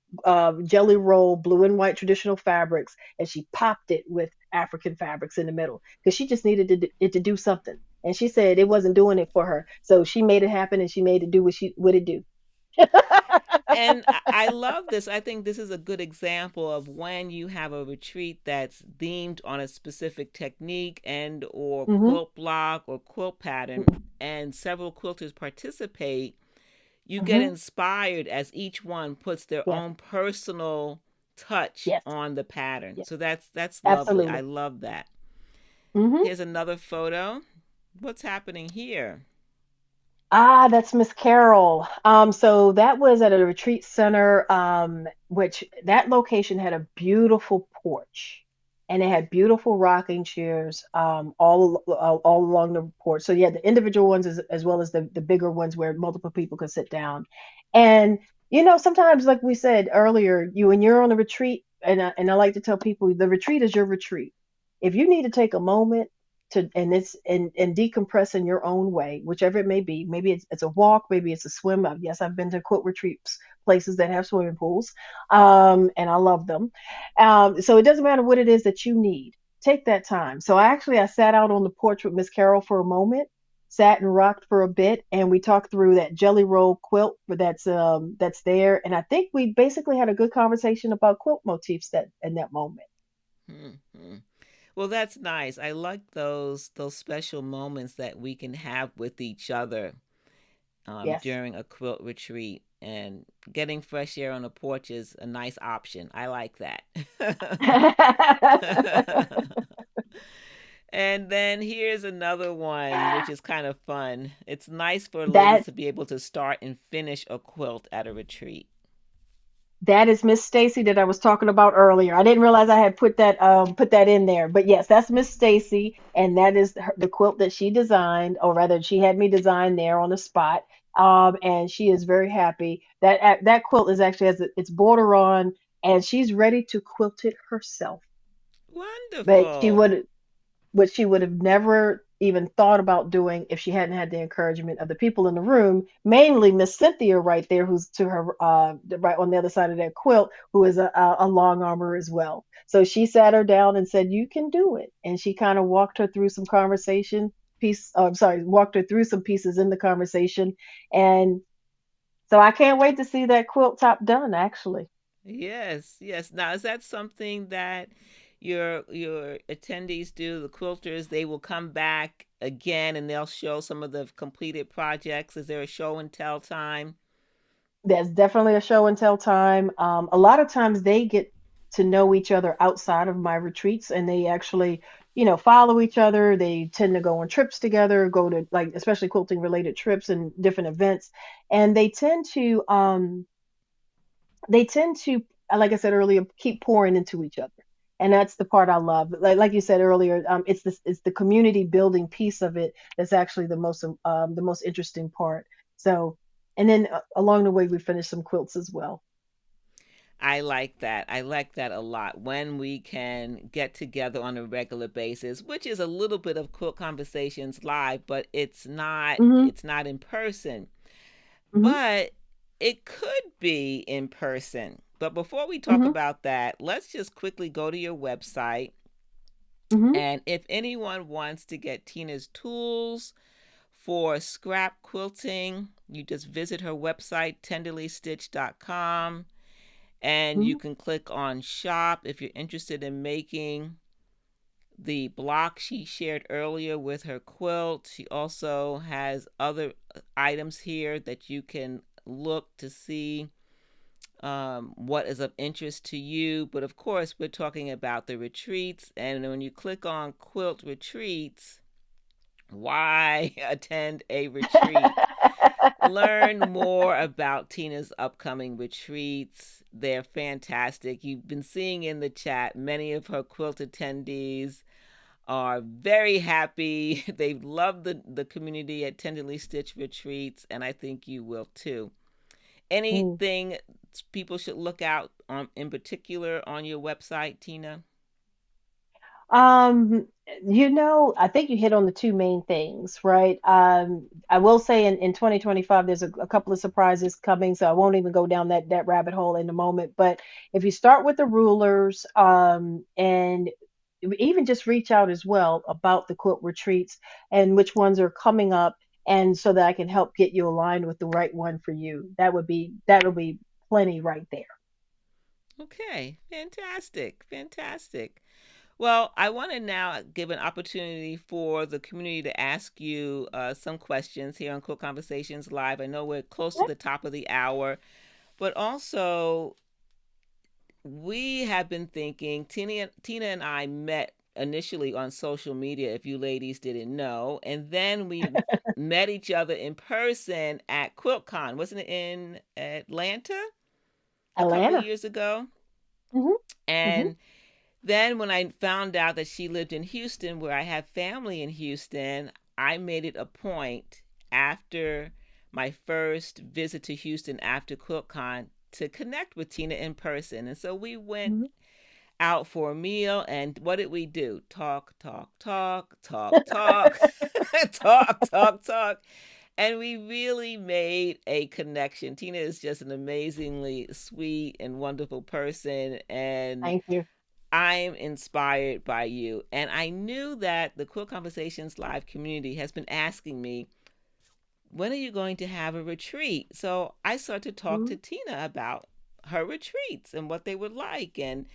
[SPEAKER 2] jelly roll, blue and white traditional fabrics, and she popped it with African fabrics in the middle because she just needed it to do something. And she said it wasn't doing it for her, so she made it happen and she made it do what it do.
[SPEAKER 1] And I love this. I think this is a good example of when you have a retreat that's themed on a specific technique and or
[SPEAKER 2] Hmm.
[SPEAKER 1] quilt block or quilt pattern, and several quilters participate. You get
[SPEAKER 2] Hmm.
[SPEAKER 1] inspired as each one puts their
[SPEAKER 2] Yes,
[SPEAKER 1] own personal touch
[SPEAKER 2] yes,
[SPEAKER 1] on the pattern.
[SPEAKER 2] yes,
[SPEAKER 1] So that's lovely. I
[SPEAKER 2] absolutely.
[SPEAKER 1] love that.
[SPEAKER 2] Hmm.
[SPEAKER 1] Here's another photo. What's happening here?
[SPEAKER 2] Ah, that's Miss Carol. So that was at a retreat center, which that location had a beautiful porch, and it had beautiful rocking chairs, all along the porch. So you had the individual ones as well as the bigger ones where multiple people could sit down. And sometimes, like we said earlier, when you're on a retreat, and I like to tell people, the retreat is your retreat. If you need to take a moment and decompress in your own way, whichever it may be. Maybe it's a walk, maybe it's a swim. Yes, I've been to quilt retreats, places that have swimming pools, and I love them. So it doesn't matter what it is that you need. Take that time. So I sat out on the porch with Miss Carol for a moment, sat and rocked for a bit, and we talked through that jelly roll quilt that's there. And I think we basically had a good conversation about quilt motifs that in that moment.
[SPEAKER 1] Mm-hmm. Well, that's nice. I like those special moments that we can have with each other
[SPEAKER 2] Yes.
[SPEAKER 1] during a quilt retreat, and getting fresh air on the porch is a nice option. I like that. And then here's another one, which is kind of fun. It's nice for ladies
[SPEAKER 2] that
[SPEAKER 1] to be able to start and finish a quilt at a retreat.
[SPEAKER 2] That is Miss Stacy that I was talking about earlier. I didn't realize I had put that in there. But yes, that's Miss Stacy, and that is the quilt that she designed, or rather she had me design there on the spot. And she is very happy. That quilt is actually has its border on, and she's ready to quilt it herself. But
[SPEAKER 1] Wonderful.
[SPEAKER 2] she would have never even thought about doing if she hadn't had the encouragement of the people in the room, mainly Miss Cynthia right there, who's to her right on the other side of that quilt, who is a long armor as well. So she sat her down and said, "You can do it," and she kind of walked her through some conversation piece. I'm sorry, walked her through some pieces in the conversation, and so I can't wait to see that quilt top done. Actually.
[SPEAKER 1] Yes, yes. Now, is that something that your attendees do? The quilters, they will come back again and they'll show some of the completed projects. Is there a show and tell time?
[SPEAKER 2] There's definitely a show and tell time. A lot of times they get to know each other outside of my retreats, and they actually, follow each other. They tend to go on trips together, go to like especially quilting related trips and different events, and they tend to, like I said earlier, keep pouring into each other. And that's the part I love. Like you said earlier, it's the community building piece of it that's actually the most interesting part. So, and then along the way, we finish some quilts as well.
[SPEAKER 1] I like that. I like that a lot. When we can get together on a regular basis, which is a little bit of quilt conversations live, but
[SPEAKER 2] Hmm.
[SPEAKER 1] it's not in person.
[SPEAKER 2] Hmm.
[SPEAKER 1] But it could be in person. But before we talk
[SPEAKER 2] Hmm.
[SPEAKER 1] about that, let's just quickly go to your website.
[SPEAKER 2] Hmm.
[SPEAKER 1] And if anyone wants to get Tina's tools for scrap quilting, you just visit her website, tenderlystitch.com, and you
[SPEAKER 2] Hmm.
[SPEAKER 1] can click on shop if you're interested in making the block she shared earlier with her quilt. She also has other items here that you can look to see what is of interest to you. But of course, we're talking about the retreats. And when you click on quilt retreats, why attend a retreat? Learn more about Tina's upcoming retreats. They're fantastic. You've been seeing in the chat many of her quilt attendees are very happy. They love the community at Tenderly Stitch retreats, and I think you will too.
[SPEAKER 2] Mm.
[SPEAKER 1] Anything people should look out on in particular on your website, Tina?
[SPEAKER 2] Um, I think you hit on the two main things, right? I will say in 2025, there's a couple of surprises coming, so I won't even go down that rabbit hole in a moment. But if you start with the rulers, and even just reach out as well about the quilt retreats and which ones are coming up, and so that I can help get you aligned with the right one for you. That'll be plenty right there.
[SPEAKER 1] Okay, fantastic, fantastic. Well, I want to now give an opportunity for the community to ask you some questions here on Quilt Conversations Live. I know we're close to the top of the hour, but also we have been thinking, Tina and I met initially on social media, if you ladies didn't know, and then we met each other in person at QuiltCon. Wasn't it in Atlanta a couple of
[SPEAKER 2] Atlanta.
[SPEAKER 1] years ago?
[SPEAKER 2] Hmm. Hmm.
[SPEAKER 1] And then when I found out that she lived in Houston, where I have family in Houston, I made it a point after my first visit to Houston after QuiltCon to connect with Tina in person. And so we went
[SPEAKER 2] Hmm.
[SPEAKER 1] out for a meal, and what did we do? Talk, talk, talk, talk, talk, talk, talk, talk. And we really made a connection. Tina is just an amazingly sweet and wonderful person, and
[SPEAKER 2] Thank you.
[SPEAKER 1] I'm inspired by you. And I knew that the Quilt Conversations Live community has been asking me, when are you going to have a retreat? So I started to talk to
[SPEAKER 2] Mhm.
[SPEAKER 1] Tina about her retreats and what they were like. And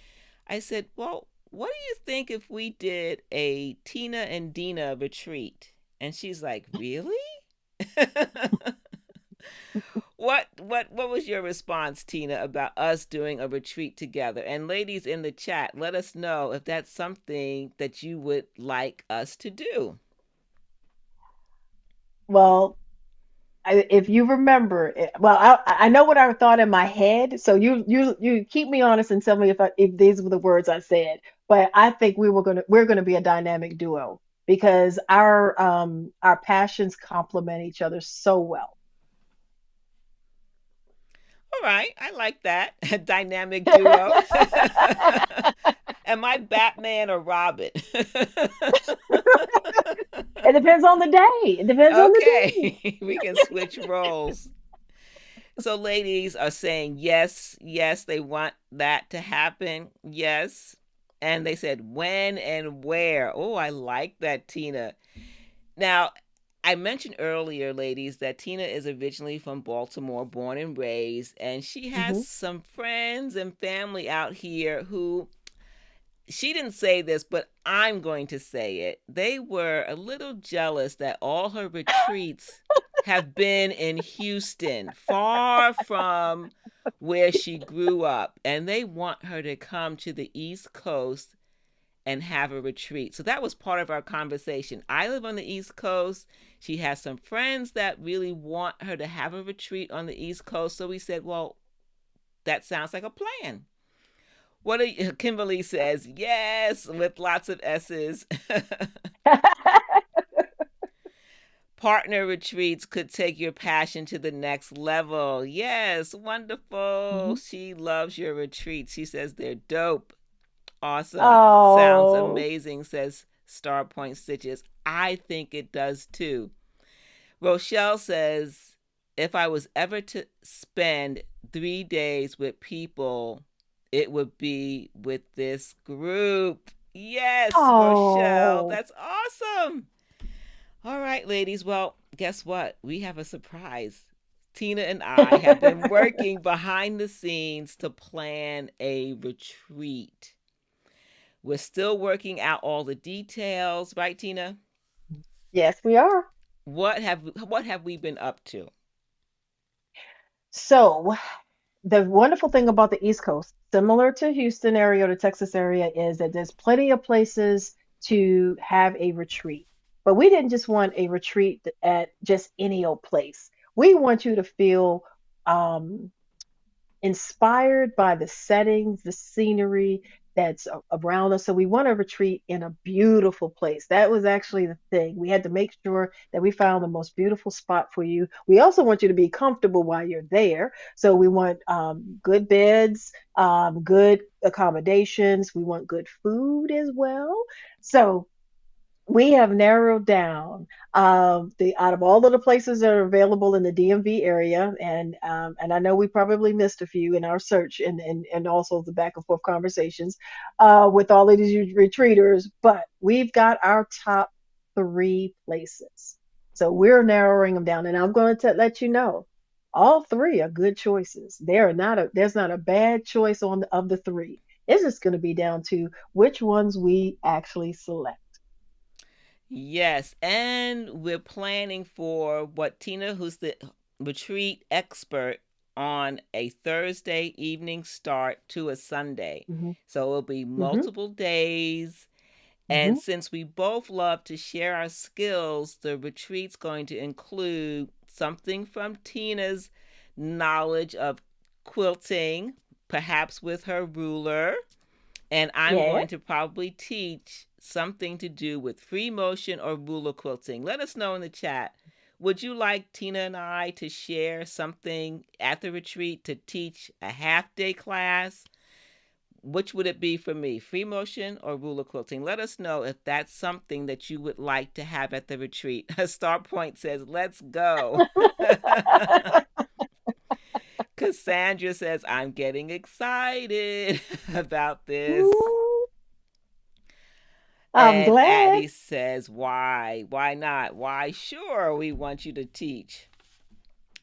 [SPEAKER 1] I said, well, what do you think if we did a Tina and Dena retreat? And she's like, really? What was your response, Tina, about us doing a retreat together? And ladies in the chat, let us know if that's something that you would like us to do.
[SPEAKER 2] Well, if you remember, well, I know what I thought in my head, so you keep me honest and tell me if these were the words I said. But I think we're gonna be a dynamic duo because our passions complement each other so well.
[SPEAKER 1] All right, I like that. A dynamic duo. Am I Batman or Robin?
[SPEAKER 2] It depends on the day. It depends on the day.
[SPEAKER 1] Okay, we can switch roles. So, ladies are saying yes, yes, they want that to happen. Yes. And they said when and where. Oh, I like that, Tina. Now, I mentioned earlier, ladies, that Tina is originally from Baltimore, born and raised, and she has
[SPEAKER 2] Hmm.
[SPEAKER 1] some friends and family out here who she didn't say this, but I'm going to say it. They were a little jealous that all her retreats have been in Houston, far from where she grew up, and they want her to come to the East Coast and have a retreat. So that was part of our conversation. I live on the East Coast. She has some friends that really want her to have a retreat on the East Coast. So we said, well, that sounds like a plan. What are you, Kimberly says, yes, with lots of S's. Partner retreats could take your passion to the next level. Yes, wonderful.
[SPEAKER 2] Hmm.
[SPEAKER 1] She loves your retreats. She says they're dope. Awesome. Sounds
[SPEAKER 2] Oh,
[SPEAKER 1] amazing, says Star Point Stitches. I think it does too. Rochelle says, if I was ever to spend 3 days with people, it would be with this group. Yes, Rochelle,
[SPEAKER 2] oh.
[SPEAKER 1] that's awesome. All right, ladies. Well, guess what? We have a surprise. Tina and I have been working behind the scenes to plan a retreat. We're still working out all the details, right, Tina?
[SPEAKER 2] Yes, we are.
[SPEAKER 1] What have we been up to?
[SPEAKER 2] So, the wonderful thing about the East Coast, similar to Houston area or the Texas area, is that there's plenty of places to have a retreat. But we didn't just want a retreat at just any old place. We want you to feel um, inspired by the settings, the scenery, that's around us. So we want to retreat in a beautiful place. That was actually the thing. We had to make sure that we found the most beautiful spot for you. We also want you to be comfortable while you're there. So we want good beds, good accommodations. We want good food as well. So we have narrowed down the out of all of the places that are available in the DMV area, and I know we probably missed a few in our search and also the back and forth conversations with all of these retreaters, but we've got our top three places. So we're narrowing them down, and I'm going to let you know all three are good choices. There's not a bad choice on of the three. It's just going to be down to which ones we actually select.
[SPEAKER 1] Yes, and we're planning for what Tina, who's the retreat expert, on a Thursday evening start to a Sunday.
[SPEAKER 2] Hmm.
[SPEAKER 1] So it'll be
[SPEAKER 2] Hmm.
[SPEAKER 1] multiple days. And
[SPEAKER 2] Hmm.
[SPEAKER 1] since we both love to share our skills, the retreat's going to include something from Tina's knowledge of quilting, perhaps with her ruler, and I'm
[SPEAKER 2] Yeah.
[SPEAKER 1] going to probably teach something to do with free motion or ruler quilting. Let us know in the chat. Would you like Tina and I to share something at the retreat to teach a half day class? Which would it be for me, free motion or ruler quilting? Let us know if that's something that you would like to have at the retreat. Star Point says, let's go. Cassandra says, I'm getting excited about this.
[SPEAKER 2] Ooh, I'm
[SPEAKER 1] And
[SPEAKER 2] glad.
[SPEAKER 1] Addie says, why? Why not? Why? Sure, we want you to teach.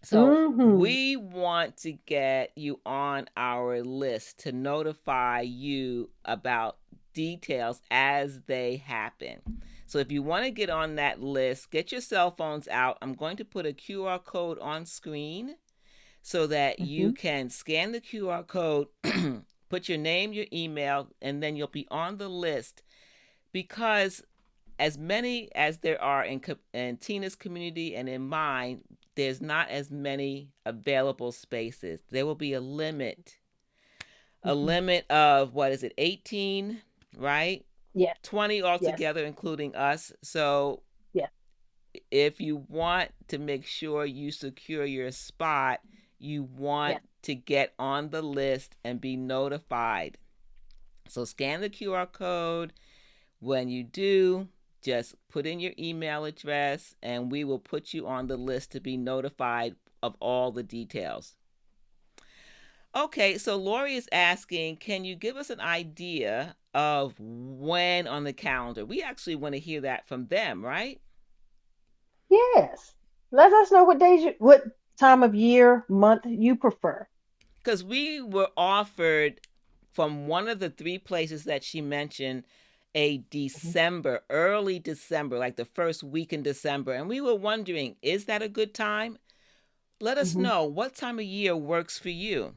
[SPEAKER 1] So
[SPEAKER 2] Hmm.
[SPEAKER 1] we want to get you on our list to notify you about details as they happen. So if you want to get on that list, get your cell phones out. I'm going to put a QR code on screen so that you
[SPEAKER 2] Hmm.
[SPEAKER 1] can scan the QR code, put your name, your email, and then you'll be on the list, because as many as there are in Tina's community and in mine, there's not as many available spaces. There will be a
[SPEAKER 2] Hmm.
[SPEAKER 1] limit of, what is it, 18, right?
[SPEAKER 2] Yes.
[SPEAKER 1] 20
[SPEAKER 2] Yes.
[SPEAKER 1] altogether, including us. So
[SPEAKER 2] Yes.
[SPEAKER 1] if you want to make sure you secure your spot, you want
[SPEAKER 2] Yes.
[SPEAKER 1] to get on the list and be notified. So scan the QR code. When you do, just put in your email address and we will put you on the list to be notified of all the details. Okay, so Lori is asking, can you give us an idea of when on the calendar? We actually want to hear that from them, right?
[SPEAKER 2] Yes. Let us know what time of year, month you prefer.
[SPEAKER 1] Because we were offered from one of the three places that she mentioned a
[SPEAKER 2] Hmm.
[SPEAKER 1] December, early December, like the first week in December. And we were wondering, is that a good time? Let us
[SPEAKER 2] Hmm.
[SPEAKER 1] know what time of year works for you.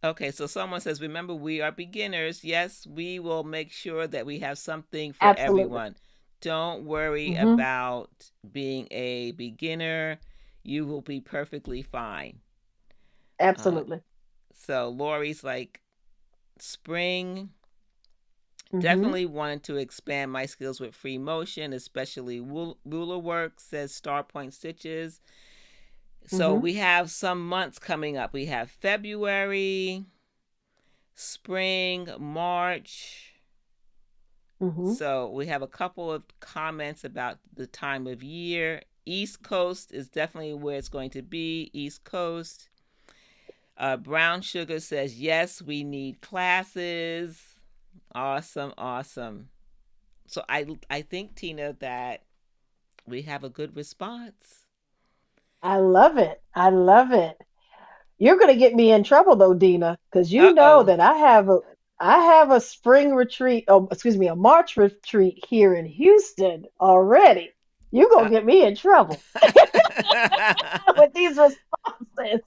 [SPEAKER 1] Okay, so someone says, remember, we are beginners. Yes, we will make sure that we have something for
[SPEAKER 2] Absolutely.
[SPEAKER 1] everyone. Don't worry
[SPEAKER 2] Hmm.
[SPEAKER 1] about being a beginner. You will be perfectly fine. Uh,
[SPEAKER 2] Absolutely.
[SPEAKER 1] so Lori's like, spring.
[SPEAKER 2] Hmm.
[SPEAKER 1] Definitely wanted to expand my skills with free motion, especially ruler work, says Star Point Stitches. So
[SPEAKER 2] Hmm.
[SPEAKER 1] we have some months coming up. We have February, spring, March.
[SPEAKER 2] Hmm.
[SPEAKER 1] So we have a couple of comments about the time of year. East Coast is definitely where it's going to be. East Coast. Brown Sugar says, yes, we need classes. Awesome, awesome. So I think, Tina, that we have a good response.
[SPEAKER 2] I love it. I love it. You're going to get me in trouble though, Dina, because you
[SPEAKER 1] Uh
[SPEAKER 2] know
[SPEAKER 1] oh.
[SPEAKER 2] that I have a spring retreat, oh, excuse me, a March retreat here in Houston already. You're going
[SPEAKER 1] Uh-
[SPEAKER 2] to get me in trouble with these responses.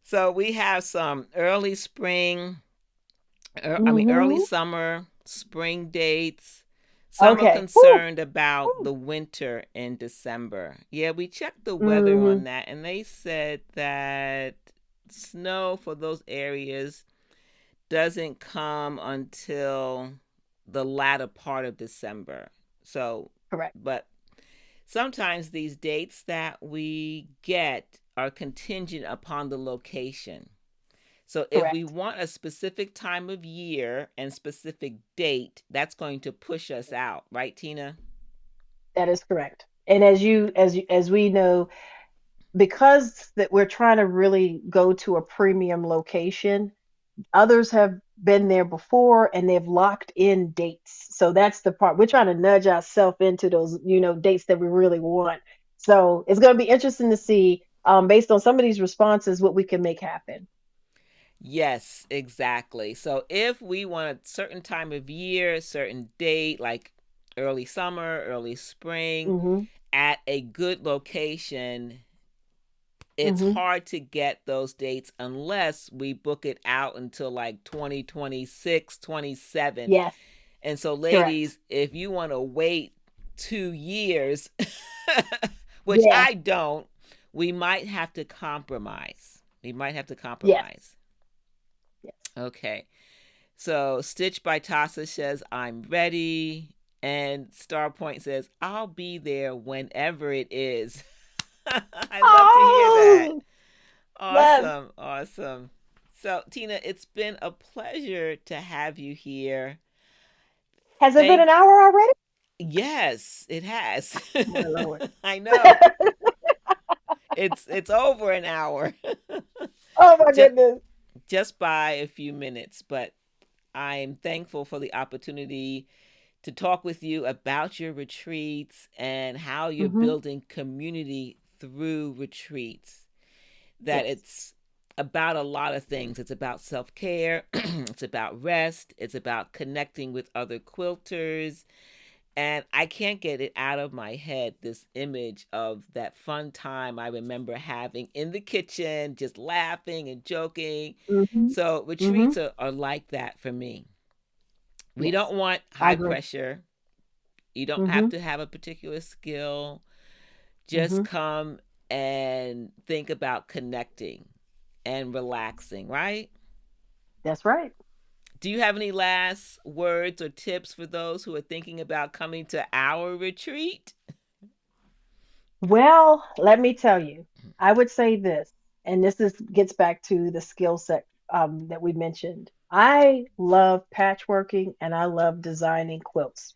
[SPEAKER 1] so we have some early spring, early
[SPEAKER 2] Hmm.
[SPEAKER 1] summer, spring dates. Some are
[SPEAKER 2] Okay. Whew,
[SPEAKER 1] concerned about
[SPEAKER 2] whew.
[SPEAKER 1] the winter in December. Yeah, we checked the weather
[SPEAKER 2] Hmm.
[SPEAKER 1] on that, and they said that snow for those areas doesn't come until the latter part of December. So,
[SPEAKER 2] Correct.
[SPEAKER 1] but sometimes these dates that we get are contingent upon the location. So if we
[SPEAKER 2] Correct.
[SPEAKER 1] want a specific time of year and specific date, that's going to push us out, right, Tina?
[SPEAKER 2] That is correct. And as we know, because that we're trying to really go to a premium location, others have been there before and they've locked in dates. So that's the part we're trying to nudge ourselves into those, dates that we really want. So it's going to be interesting to see, based on some of these responses, what we can make happen.
[SPEAKER 1] Yes, exactly. So if we want a certain time of year, a certain date, like early summer, early spring,
[SPEAKER 2] Hmm.
[SPEAKER 1] at a good location, it's
[SPEAKER 2] Hmm.
[SPEAKER 1] hard to get those dates unless we book it out until like 2026, 27.
[SPEAKER 2] Yes,
[SPEAKER 1] And so,
[SPEAKER 2] correct.
[SPEAKER 1] ladies, if you want to wait 2 years, which
[SPEAKER 2] Yeah.
[SPEAKER 1] I don't, we might have to compromise. We might have to
[SPEAKER 2] Yes.
[SPEAKER 1] compromise.
[SPEAKER 2] Yes.
[SPEAKER 1] Okay. So, Stitch by Tasa says, I'm ready. And Starpoint says, I'll be there whenever it is. I love to hear that.
[SPEAKER 2] Oh, yes.
[SPEAKER 1] Awesome. Awesome. So, Tina, it's been a pleasure to have you here.
[SPEAKER 2] Has it been
[SPEAKER 1] Thank
[SPEAKER 2] an hour already?
[SPEAKER 1] Yes, it has.
[SPEAKER 2] My Lord.
[SPEAKER 1] I know. It's over an hour.
[SPEAKER 2] Oh my
[SPEAKER 1] just
[SPEAKER 2] goodness.
[SPEAKER 1] just by a few minutes, but I'm thankful for the opportunity to talk with you about your retreats and how you're
[SPEAKER 2] Hmm.
[SPEAKER 1] building community through retreats. That
[SPEAKER 2] Yes.
[SPEAKER 1] it's about a lot of things. It's about self care, it's about rest, it's about connecting with other quilters. And I can't get it out of my head, this image of that fun time I remember having in the kitchen, just laughing and joking.
[SPEAKER 2] Hmm.
[SPEAKER 1] So
[SPEAKER 2] Hmm.
[SPEAKER 1] retreats are like that for me. We
[SPEAKER 2] Yes.
[SPEAKER 1] don't want
[SPEAKER 2] I
[SPEAKER 1] high
[SPEAKER 2] agree.
[SPEAKER 1] pressure. You don't have
[SPEAKER 2] Hmm.
[SPEAKER 1] to have a particular skill. Just
[SPEAKER 2] Hmm.
[SPEAKER 1] come and think about connecting and relaxing, right?
[SPEAKER 2] That's right.
[SPEAKER 1] Do you have any last words or tips for those who are thinking about coming to our retreat?
[SPEAKER 2] Well, let me tell you, I would say this, and this is gets back to the skill set that we mentioned. I love patchworking and I love designing quilts.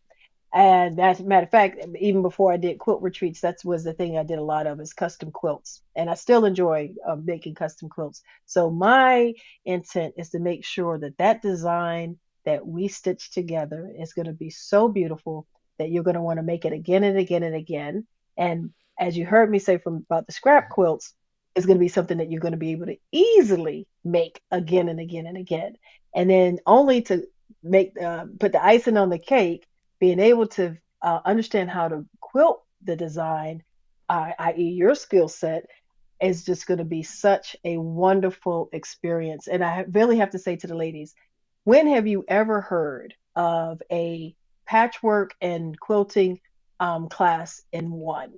[SPEAKER 2] And as a matter of fact, even before I did quilt retreats, that was the thing I did a lot of is custom quilts. And I still enjoy making custom quilts. So my intent is to make sure that that design that we stitch together is going to be so beautiful that you're going to want to make it again and again and again. And as you heard me say from about the scrap quilts, it's going to be something that you're going to be able to easily make again and again and again. And then only to make put the icing on the cake, being able to understand how to quilt the design, i.e., your skill set, is just going to be such a wonderful experience. And I really have to say to the ladies, when have you ever heard of a patchwork and quilting class in one?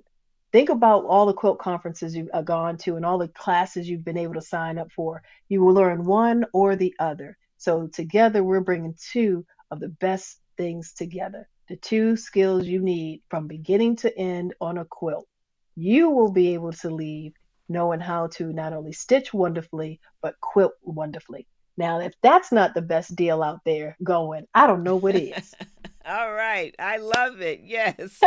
[SPEAKER 2] Think about all the quilt conferences you've gone to and all the classes you've been able to sign up for. You will learn one or the other. So together, we're bringing two of the best things together, the two skills you need from beginning to end on a quilt. You will be able to leave knowing how to not only stitch wonderfully, but quilt wonderfully. Now, if that's not the best deal out there going, I don't know what is.
[SPEAKER 1] All right. I love it. Yes.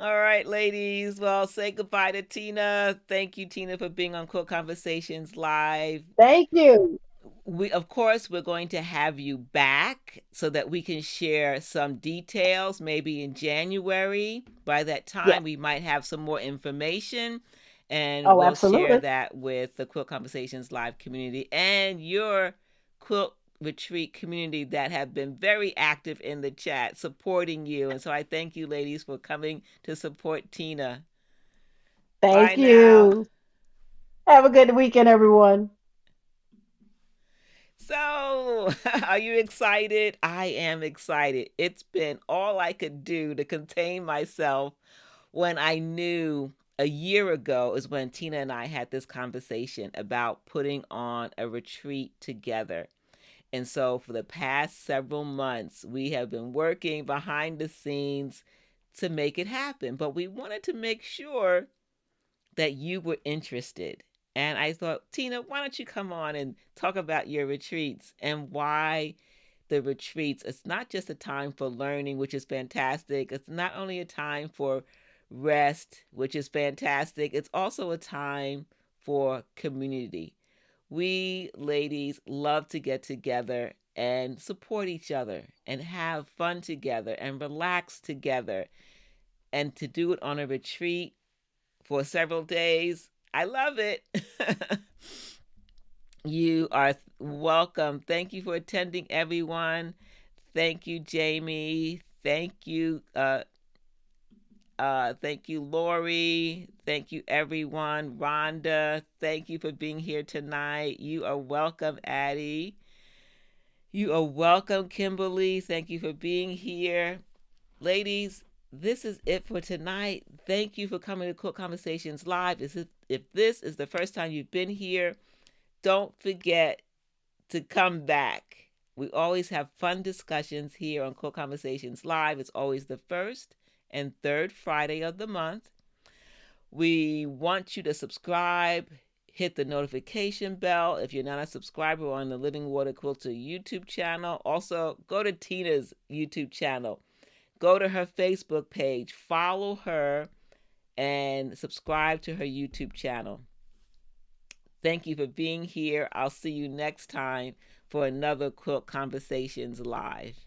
[SPEAKER 1] All right, ladies. Well, say goodbye to Tina. Thank you, Tina, for being on Quilt Conversations Live.
[SPEAKER 2] Thank you.
[SPEAKER 1] We, of course, we're going to have you back so that we can share some details maybe in January. By that time,
[SPEAKER 2] Yes.
[SPEAKER 1] we might have some more information and
[SPEAKER 2] Oh,
[SPEAKER 1] we'll share
[SPEAKER 2] absolutely.
[SPEAKER 1] that with the Quilt Conversations Live community and your quilt retreat community that have been very active in the chat supporting you. And so I thank you, ladies, for coming to support Tina. Bye
[SPEAKER 2] Thank
[SPEAKER 1] now.
[SPEAKER 2] you. Have a good weekend, everyone.
[SPEAKER 1] So, are you excited? I am excited. It's been all I could do to contain myself when I knew a year ago is when Tina and I had this conversation about putting on a retreat together. And so for the past several months, we have been working behind the scenes to make it happen. But we wanted to make sure that you were interested. And I thought, Tina, why don't you come on and talk about your retreats and why the retreats? It's not just a time for learning, which is fantastic. It's not only a time for rest, which is fantastic. It's also a time for community. We ladies love to get together and support each other and have fun together and relax together, and to do it on a retreat for several days. I love it. You are welcome. Thank you for attending, everyone. Thank you, Jamie. Thank you, Lori. Thank you, everyone. Rhonda, thank you for being here tonight. You are welcome, Addie. You are welcome, Kimberly. Thank you for being here. Ladies, this is it for tonight. Thank you for coming to Quilt Conversations Live. If this is the first time you've been here, don't forget to come back. We always have fun discussions here on Quilt Conversations Live. It's always the first and third Friday of the month. We want you to subscribe, hit the notification bell if you're not a subscriber on the Living Water Quilter YouTube channel. Also, go to Tina's YouTube channel. Go to her Facebook page, follow her, and subscribe to her YouTube channel. Thank you for being here. I'll see you next time for another Quilt Conversations Live.